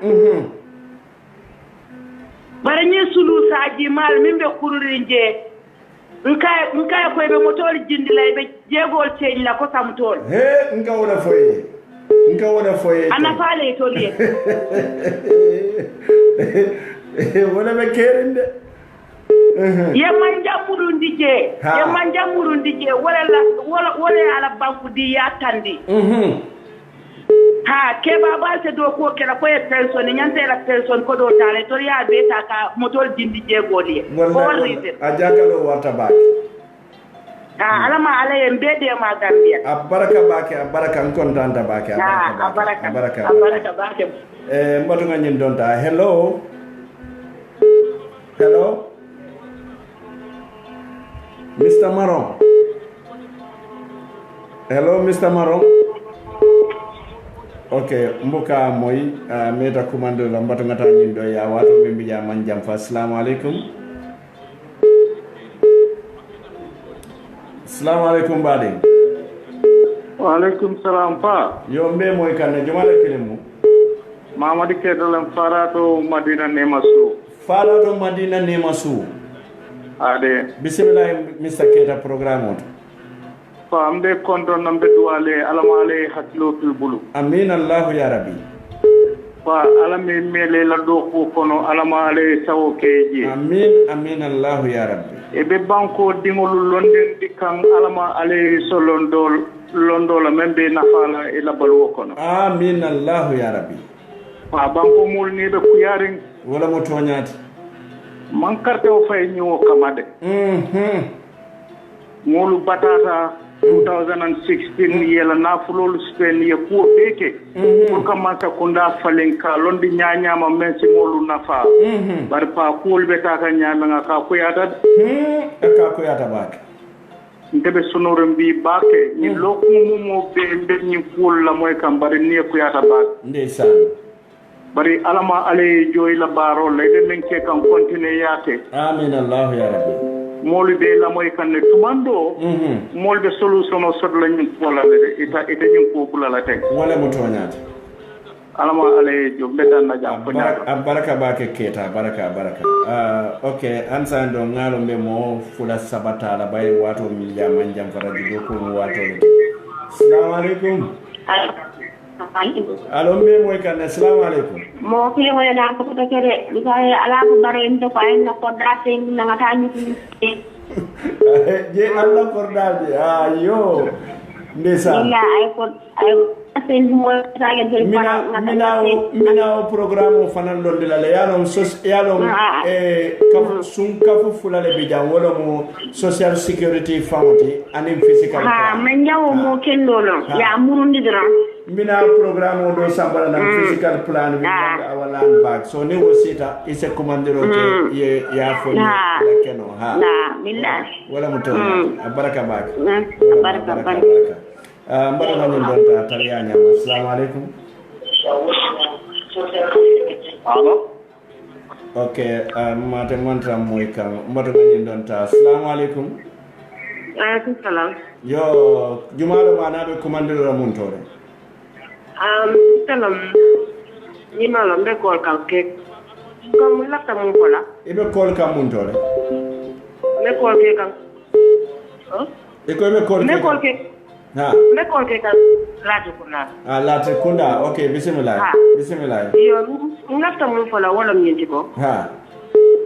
bare ni sulu saji mal mimbe kururinje nkay ko be motor jindi lay be jegol teñ la ko samtol nka wona foye ana faale to liye wona be kerinde yamman jammurundi je wala ala banku di ya tandi ke baba se do ko kala ko e person nyante la person ko do tale to ya be ta ka motol dindi je goli ajakalo warta bak alama ala en bede ma Gambia baraka kontanta bake baraka bake mboto ngani donta hello Mr. Maron. Hello, Mr. Maron. Okay, mboka moy meta commande la mbato ngata nyindo ya wato mimbi ya manjam fa assalamu alaikum. Assalamu alaikum badi. Wa alaikum salam pa. Yo mbe moy kan jomala kilimu. Mamadi kedolam Farato Madina Nemasu. Ade. Bismillah Mr. Keta programme. Amde konto nambe duale alamale hakilo fil bulu. Amin Allah ya Rabbi. Fa alame mele la do ko kono alamale sawo keji. Amin Allah ya Rabbi. Ebe banko dingolu londen dikan alama ale solondol londola membe nafala ila balwo kono. Amin Allah ya Rabbi. Fa banko mul ni be kuyaring wala mo toñati. Man karte o fay ñoo kamade. Molu batata 2016 yela nafulolu Spain ye ko beke pour commencer kunda falenka londi nyaanyama mensi molu nafa bar pa kool be ta ka nyaama ka ko yata bak ndebe sonoro mbi bake ni lokku mo be mbe ni kool la moy kam bari ni ko yata bak ndeysaan bari alama ale joy la baro le de men ke kan continue yate amin Allah ya rabbi molu be la moy kan ne tumando molu be solution o sodla ñu wala ita ñu ko bula la tek wala mo toñata alama ale jo bedan na jam ko nyaado baraka bake keta baraka okay ansando ngalo mbe mo fula sabata la bay wato mi jam jam fara di ko mo wato assalamu alaikum alo mbe moy kan assalamu alaikum mo kile mo na ko to kere diga ala ko bare ndo ko en ko date na ngata ni je Allah kordade ayo Ndeysaan. Ila ay ko ay sen mo saga del mina programme fanan don de la yalon sun kafu fulale be jam wala mo social security family anim physical man nyawo mo kendolo ya murundi dara mina programme do sambala na physical plan we want our land back so ne wosita ise commandero ke ya fo keno ha billah wala muto baraka back baraka mbara na ndonta tarianya assalamu alaikum Hello? Okay, mate mantra moy kan mbara na ndonta assalamu alaikum Alaikum salam. Yo jumalo manabe commandero la muntore Salam. Ni malo mbe kol kalke. Comme la tamu kola. Ibe kol kam muntore. Me kol ke kan. E ko ibe kol. Me kol ke. Ha. Me kol ke kan lati kuna. Ah lati kunda. Okay, bismillah. Bismillah. Yo ngafta mu fola wala myenti ko. Ha.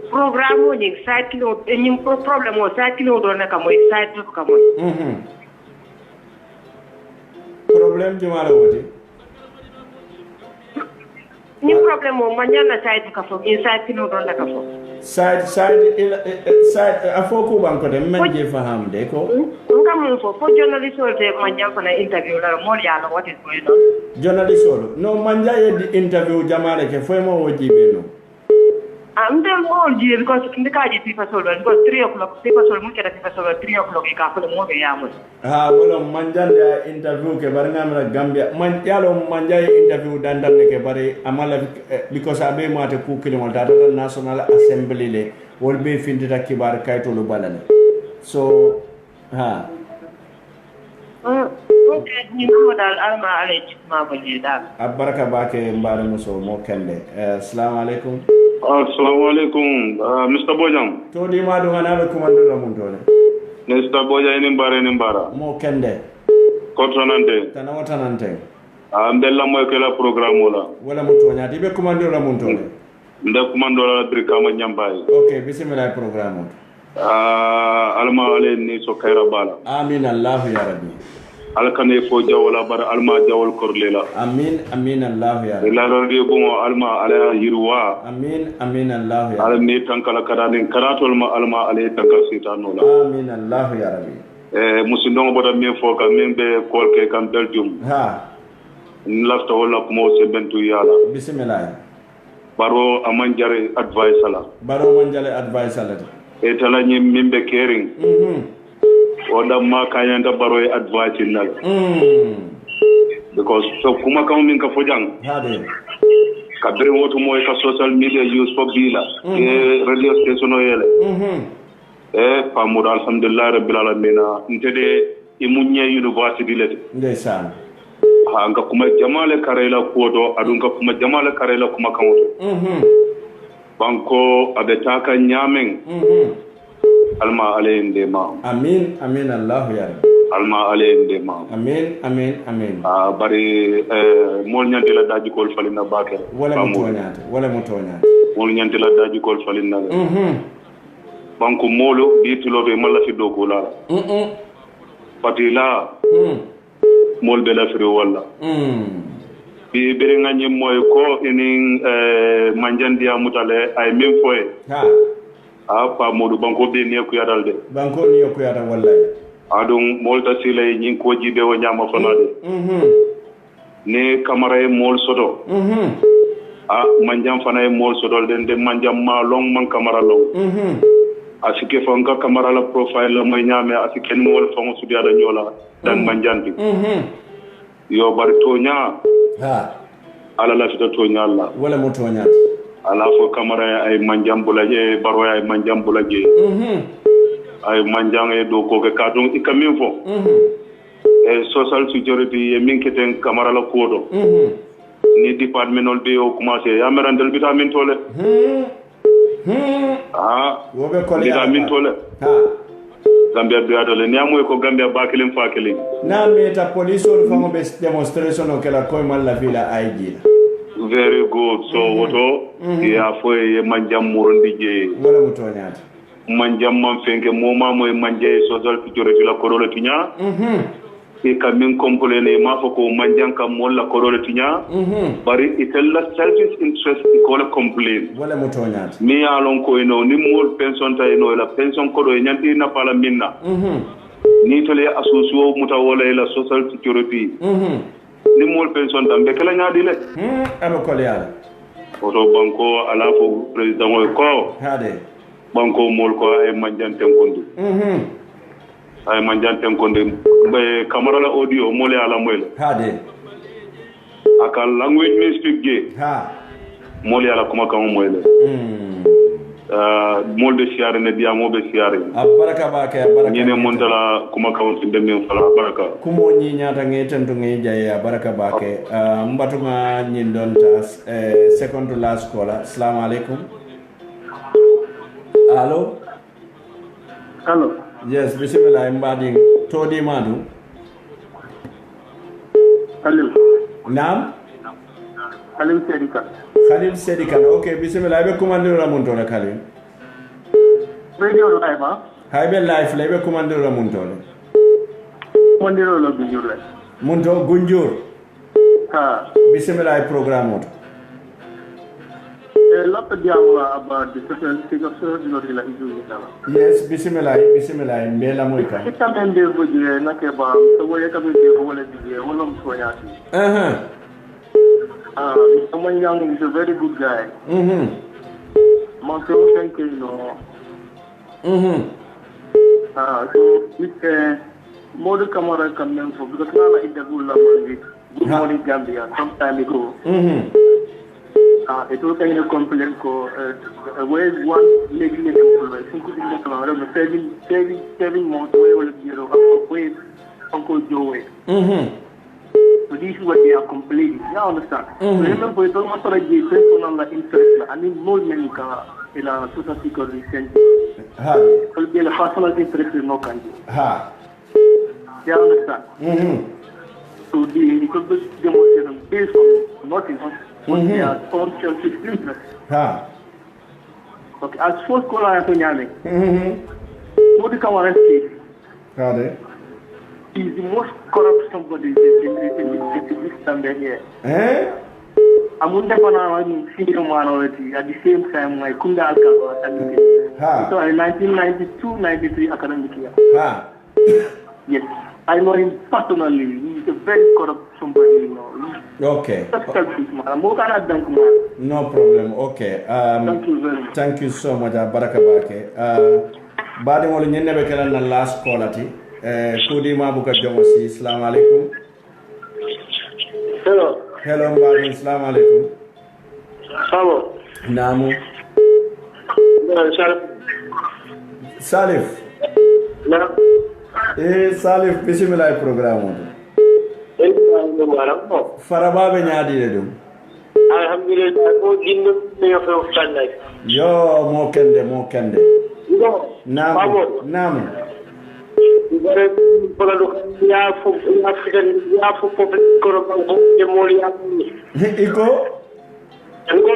Programme o ni site kilo ni problème o site kilo do na kamoy site ko kamoy. Problème jumala wodi. Ni problème o manyana site ka fo inside kilo do na ka fo. Side afoko banko de men je faham de ko. Ngam fo journalist o de manyam ko na interview la mo ya no what is going on. Journalist o no manja ye interview jamale ke fo mo woji be no. I'm the more year because in the car people sold because 3 o'clock people sold much at people sold 3 o'clock you can put more yamus. Ha wala manjanda interview ke bari ngamra Gambia man yalo manja interview dandal ne ke bari amala because abe mate ku kilimo data national assembly le wol be findita kibar kayto lu balale so ha okay ni mo dal alma alayk ma baji dal abaraka bake mbare muso mo kende assalamu alaikum. Assalamu alaikum, Mr. Bojang. To di ma do ngana be commandeur mun tole. Mr. Bojang ni mbara. Mo kende. Kotonante. Tanawtanante. Mbella moy ke la programme la. Wala mo to nyati be commandeur mun tole. Nda commandeur la brikama nyambay. Okay, bismillah programme. Alma ale ni so kayra bala. Amin Allah ya rabbi. Alkane fo jawla bar alma jawol korlela. Amin Allah ya rabbi. Ila rodi bongo alma ala yirwa. Amin Allah ya rabbi. Almi tankala kadanin karatol ma alma ale tankal sitano la. Amin Allah ya rabbi. Musindongo boda mi fo ka membe kolke kam Belgium. Ha. Lafta wala ko se bentu yala. Bismillah. Baro amanjare advice ala. Baro manjale advice ala. Etala nyi membe caring. Oda ma kayanda baro advice nal. Because so kuma kam min ka fojang. Hade. Kabere woto moy ka social media use for bila. Radio station o yele. Pamour alhamdulillah rabbil alamin. Ntede imunye university let. Ndeysaan. Ha nga kuma jamale karela kodo adunga kuma jamale karela kuma kamoto. Banko abetaka nyamen. Alma alayhim dema. Amin Allah ya rabbi. Alma alayhim dema. Amin. Bari mol nyanti la daji kol falina bakel. Wala mutonyate. Mol nyanti la daji kol falina. Banko molo bitulo be mala fi dokola. Fatila. Mol bela firi wala. Bi bere ngani moy ko inin manjandia mutale ay même foy. Pa modu banko be ne ku yadal de. Banko ni ku yadal wallahi. Adon molta sile nyin ko jibe o nyama fanade. Ne kamara e mol sodo. Manjam fana e mol sodo den de manjam ma long man kamara long. Asike fonga kamara la profile la moy nyame asike ni mol fongo sudi ada nyola dan manjanti. Yo bar tonya. Ala la fita tonya Allah. Wala mo tonya. Ala fo kamara ay manjam bulaje baro ay manjam bulaje. Ay manjang e do ko ke kadon ikamin fo. Social security e min keten kamara la kodo. Ni department ol be o commencer ya merandel vitamin tole. Wobe ko vitamin tole. Gambia do adole ni amoy ko Gambia bakelin fakelin. Na meta police ol fango be demonstration o kala koy mal la villa IG. Very good. So woto ya fo e manjam murundi je. Wala mutonyata. Manjam man fenke moma moy manje social security la korolo tinya. ka min complain ma fa ko manjanka molla ko do tinya bari itella selfish interest ko la complain wala mutoñaati mi alon ko eno ni mol pension tay no la pension ko do nyanti na pala minna ni tole asusuo muta wala la social security ni mol pension dambe kala nyaadi le aba ko yalla oto banko ala fo president ko hade banko mol ko ay manjanten kondu ay manjanten kondu be camera la audio mol ala moy hade aka language me speak ge ha mol ala kuma kan moy le mol de siare ne dia mo be siare baraka ba ke baraka ñene montala kuma kan ci dem fala baraka kumo ñi ñata ngeten to ngi jaye baraka ba ke mbatuma ñin don ta second to last caller assalamu alaikum allo allo yes bismillah mbadi todi madu allo nam Khalil Sedika. Khalil Sedika. Okay, bismillah. Ibe kumandiro ramunto na Khalil. Radio lo live ha? Ibe live la ibe kumandiro ramunto le. Kumandiro lo gunjur le. Munto gunjur. Ha. Bismillah program oto. Lot of diamo about the social security no la izu ni. Yes, bismillah, bismillah. Mbela moika. Kita mende buje na ke ba so woye ka buje wala dige wala msoya. Someone young is a very good guy. Monto thank you, no. So it's more camera coming for because now in the good morning Gambia some time ago. It was kind of complaint ko where one lady in the saving months where Uncle Joey. So this is what they are complaining. You understand? Remember, it's almost like the personal interest. I mean, more many in a social security center. So the personal interest is no country. You understand? So the demonstration based on nothing, but they are own selfish interest. Okay, as first caller, I think, what the Kamaran case? He's the most corrupt somebody in this Zambia here. I'm on the banana senior minority at the same time like Kunda Alka so in 1992-93 academic year. Yes. I know him personally. He's a very corrupt somebody, you know. Okay. No problem. Okay. Thank you very much. Thank you so much, Baraka Bake. Badi mo nyenne be kala na last call ati. Kudi mabuka jongo si. Assalamu alaikum. Hello. Hello mbadi. Assalamu alaikum. Hello. Namu. Salif. Na. Salif bismillah program. Faraba be nyaadi le dum. Alhamdulillah ko jinnu ne yo fanay. Yo mo kende. Namu. Bare para do ya fu public ko ko de moli Iko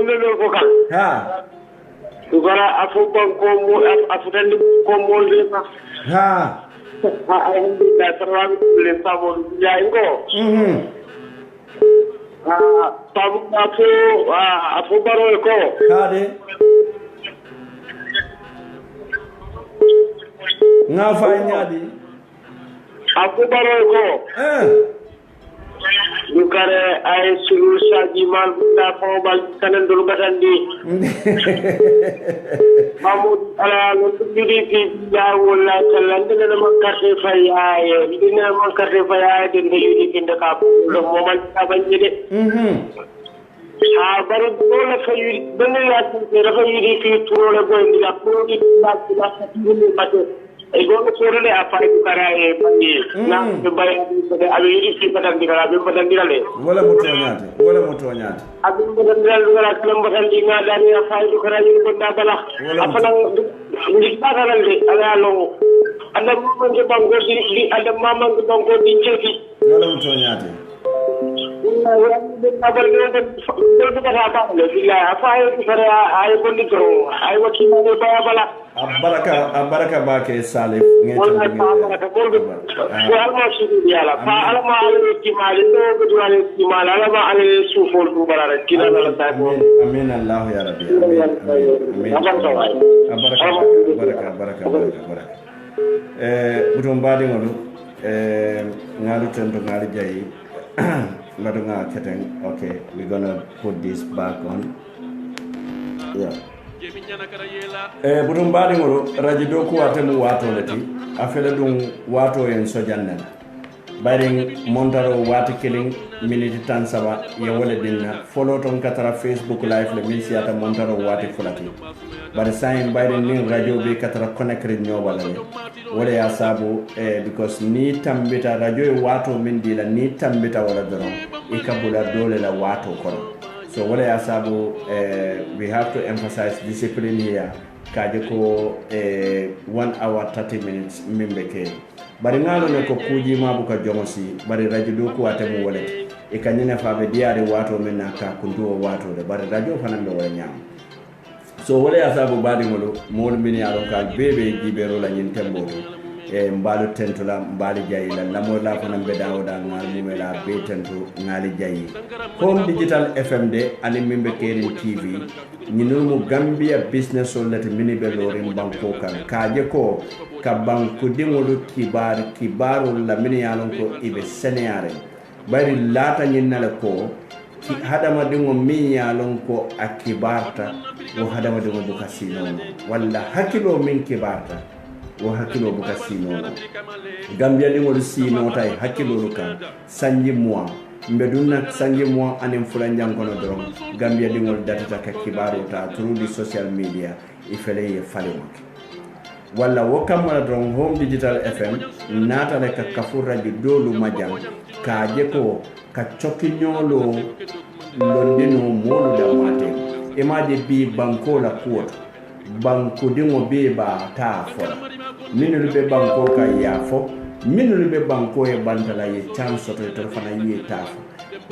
me ko kan. Ha. Dugara afu dan ko moli Ha. Alhamdulillah terlalu boleh sabun ya ingo. Tabu aku baru eko. Kade. Ngapain nyadi? Aku baru eko. Dukare ay sulu saji mal bunda pengobal kanan dulu katandi. Kamu ala untuk diri ya wala kalan dina mangkarte fayaye dina mangkarte fayaye dina yudi kinda kapu lo momal kaban jede. Baru dole fayudi dina ya rafa yudi fi turo le boy ndila ko ni ba ni bato. Ego ko sorele afai dukara e pani na be bay abi yudi fi patak dikara be patak dirale. Wala mutonyati. Abi patak diral dukara kalam patak dinga dani afai dukara ni ko da bala. Apa nang ni bagalan de ala lo. Anda mamang ke bangko di ada mamang ke bangko di ceki. Wala mutonyati. Abal ni ada apa le bila afai dukara ay ko ni kro ay wakima ne baya bala. abaraka bake salif wala baraka bolbe so alma sudi yala fa alma ala kimali do do ala kimali alma ala sufol du barara kila la tabo amin allah ya rabbi amin baraka butum badi ngolu ngalu tendo ngali jayi madunga keteng. Okay, we're gonna put this back on. Yeah. Butum badi ngolu rajido ku atemu wato leti afele dum wato en sojannana bayring montaro wati killing minute tan saba ya wala dinna follow ton katara Facebook live le min siata montaro wati fulati bari sayin bayring nin radio be katara connect nyobala le wala ya sabu because ni tambita radio wato min dila ni tambita wala doron ikabula dole la wato kono. So what I sabu we have to emphasize discipline here. Kajeko 1 hour 30 minutes mimbeke. Bari ngalo ne ko kuji mabuka jomosi bari rajudo ko atemu wallet. E kanyene fabe diari wato menna ka kunduo wato de bari radio fanambe wala nyam. So what I sabu badi ngolo mol mini aro ka bebe gibero la nyin tembo. Mbalu tentula mbali jayi la lamola fanambe dawda ngal mumela be tentu ngali jayi Home Digital FM de ani mimbe kerin TV ñinumu Gambia business o lati mini be lorin banko kan kaje ko ka banku dingolu kibaru la mini yalon ko ibe seneare bari lata ñinnala ko hadama dingo min yalon ko akibarta wo hadama dingo buka sino walla hakilo min kibarta wo hakkilo buka sino Gambia dingol sino tay hakkilo kan sanji mois mbeduna sanji mois anen fulanjang kono doron Gambia dingol datata ka kibaro ta through the social media ifele ye falema walla wo kamala doron Home Digital FM nata le ka kafura di dolu majam ka jeko ka chokinyolo londino molu da mate imaje bi banko la kuoto banko dingo be ba ta fola minul be banko ka yafo minul be banko e bantala ye chance to fana ye tafo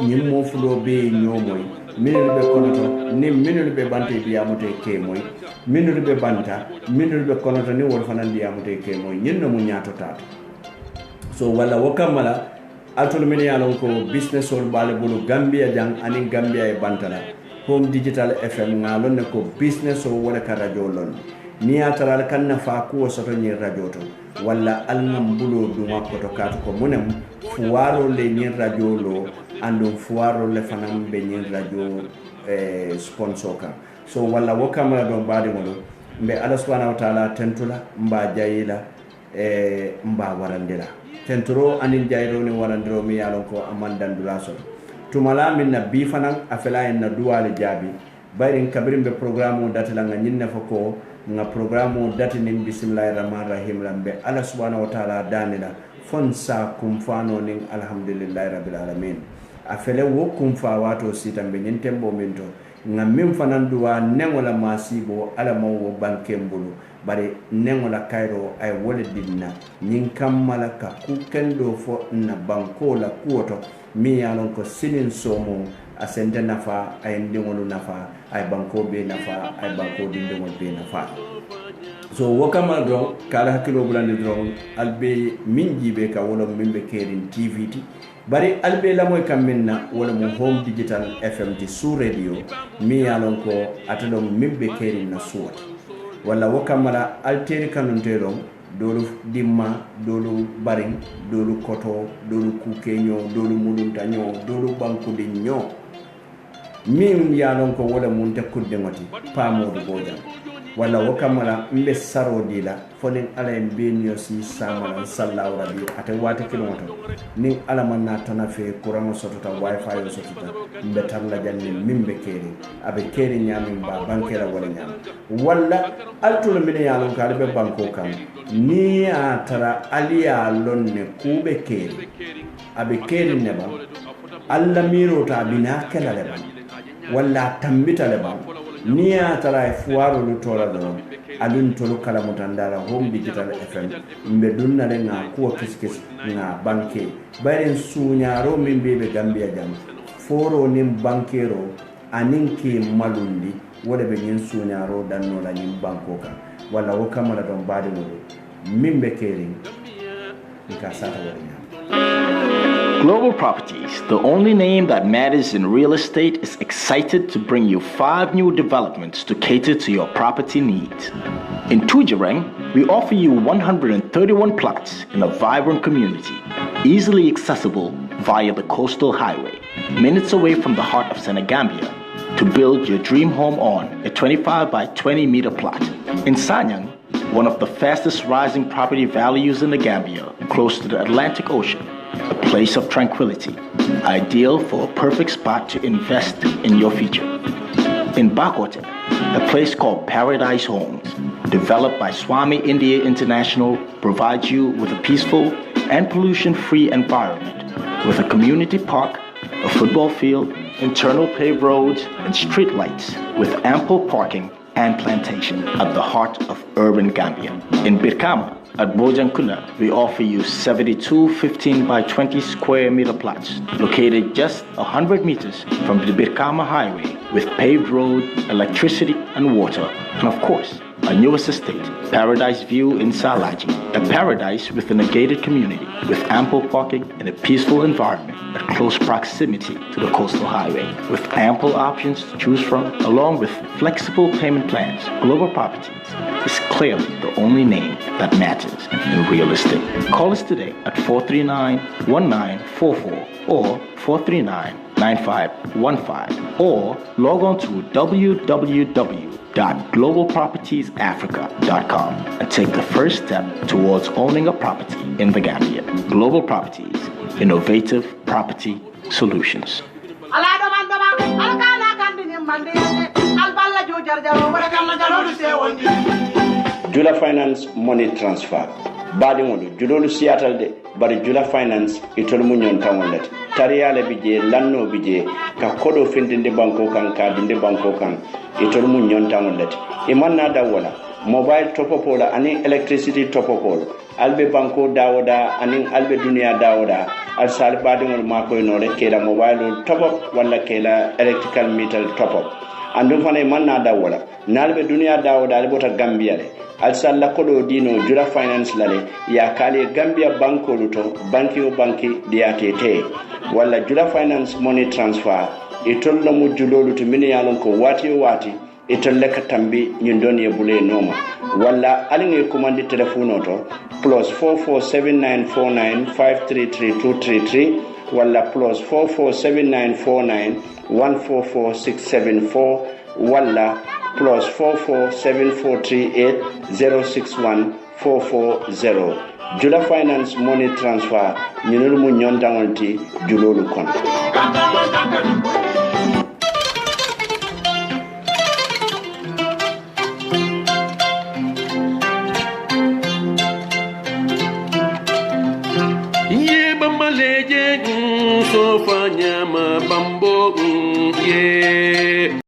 nyim mo fulo be nyomoy minul be konoto ni minul be bante bi amote ke moy minul be banta minul be konoto ni wol fana ndi amote ke moy nyenno mu nyaato tato so wala wakamala altul min yalon ko business ol bale bulu Gambia jang ani Gambia e bantala Home Digital FM ngalon ne ko business o wala ka radio lon ni ataral kan na fa ko soto ni radio to walla alngam bulo duma ko to kat ko munem fuwaro le ni radio lo ando fuwaro le fanam be ni radio sponsor ka so walla wakama do baade mo mbe Allah subhanahu wa ta'ala tentula mba jayila mba warandira tentro anin jayro ni warandiro mi yalon ko amandandula so tumala min na bi fanan afela en na duwale jabi bayrin kabirin be programme dati la nga nyinna fako nga programme dati nim bismillahir rahmanir rahim lambe Allah subhanahu wa ta'ala danila fonsa kumfano ning alhamdulillahi rabbil alamin afele wo kumfa wato sitambe nyentembo minto nga min fanan duwa nengola masibo ala mawo bankembulu bare nengola kairo ay wole dinna nyin kammala ka ku kendo fo na banko la kuoto mi yalon ko sinin somo asende nafa ay ndingolu nafa ay banko be nafa ay banko dindingol be nafa so wakama do kala hakilo bulande do albe min jibe ka wala mimbe kerin tvt bari albe la moy kamminna wala mo Home Digital FM ti su radio mi yalon ko atalo mimbe kerin na suwat wala wakamala alteri kanuntero dolu dimma dolu baring dolu koto dolu kukenyo dolu muluntanyo dolu bankudi nyo min yalon ko wala mun takudde ngoti pamodu boja wala wakamala mbe saro dila fonin ala en benyo si samala sallahu rabbi ate wata kilometer nin ala manna tanafe kuramo sotota wifi yo sotota mbe tarla janni mimbe keri abe keri nyami ba bankera wala nyam wala altul min yalon ka be banko kam ni atara aliya lonne kube keri abe keri neba alla miro ta bina kala leba wala tambita leba ni atara fuwaro lu tola do adun tolu kala mutandara Home Digital FM mbe dunna le nga ko kiskis nga banke baren sunyaro min bebe Gambia jam foro nim bankero aninki malundi wala be nyin sunyaro danno la nim banko ka walla wo kamala don baade no mimbe kering ka sata wala Global Properties, the only name that matters in real estate, is excited to bring you 5 new developments to cater to your property needs. In Tujereng, we offer you 131 plots in a vibrant community, easily accessible via the coastal highway, minutes away from the heart of Senegambia, to build your dream home on a 25 by 20 meter plot. In Sanyang, one of the fastest rising property values in the Gambia, close to the Atlantic Ocean, a place of tranquility, ideal for a perfect spot to invest in your future. In Bakote, a place called Paradise Homes, developed by Swami India International, provides you with a peaceful and pollution-free environment with a community park, a football field, internal paved roads, and street lights with ample parking and plantation at the heart of urban Gambia. In Birkama, at Bojankuna, we offer you 72 15 by 20 square meter plots located just 100 meters from the Birkama Highway with paved road, electricity and water, and of course, our newest estate, Paradise View in Salaji, a paradise within a gated community with ample parking and a peaceful environment at close proximity to the coastal highway, with ample options to choose from, along with flexible payment plans. Global Properties is clearly the only name that matters in real estate. Call us today at 439-1944 or 439-9515 or log on to www.globalpropertiesafrica.com and take the first step towards owning a property in the Gambia. Global Properties, innovative property solutions. Jula Finance Money Transfer. Badi modu julolu siatal de bari Jula Finance itol mu nyon tamolet tariyale bije lanno bije ka kodo findinde banko kan ka dinde banko kan itol mu nyon tamolet imanna dawala mobile top up wala ani electricity top up wala albe banko dawoda ani albe dunia dawoda al sal badi ngol mako no le kela mobile top up wala kela electrical meter top up andum fane manna dawala nalbe dunia dawoda albota Gambia le al salla kodo dino Jula Finance lale ya kale Gambia banko luto banki o banki diatete wala Jula Finance Money Transfer itollo mu julolu to min yalon ko wati itolle ka tambi nyindoni e bule noma wala alinge commande telephone to +4479495333233 wala +44794914467 wala +44743806140. Jula Finance Money Transfer ñinul mu ñontangolti julolu kon. Ye bamba leje so fa nyama bambo ye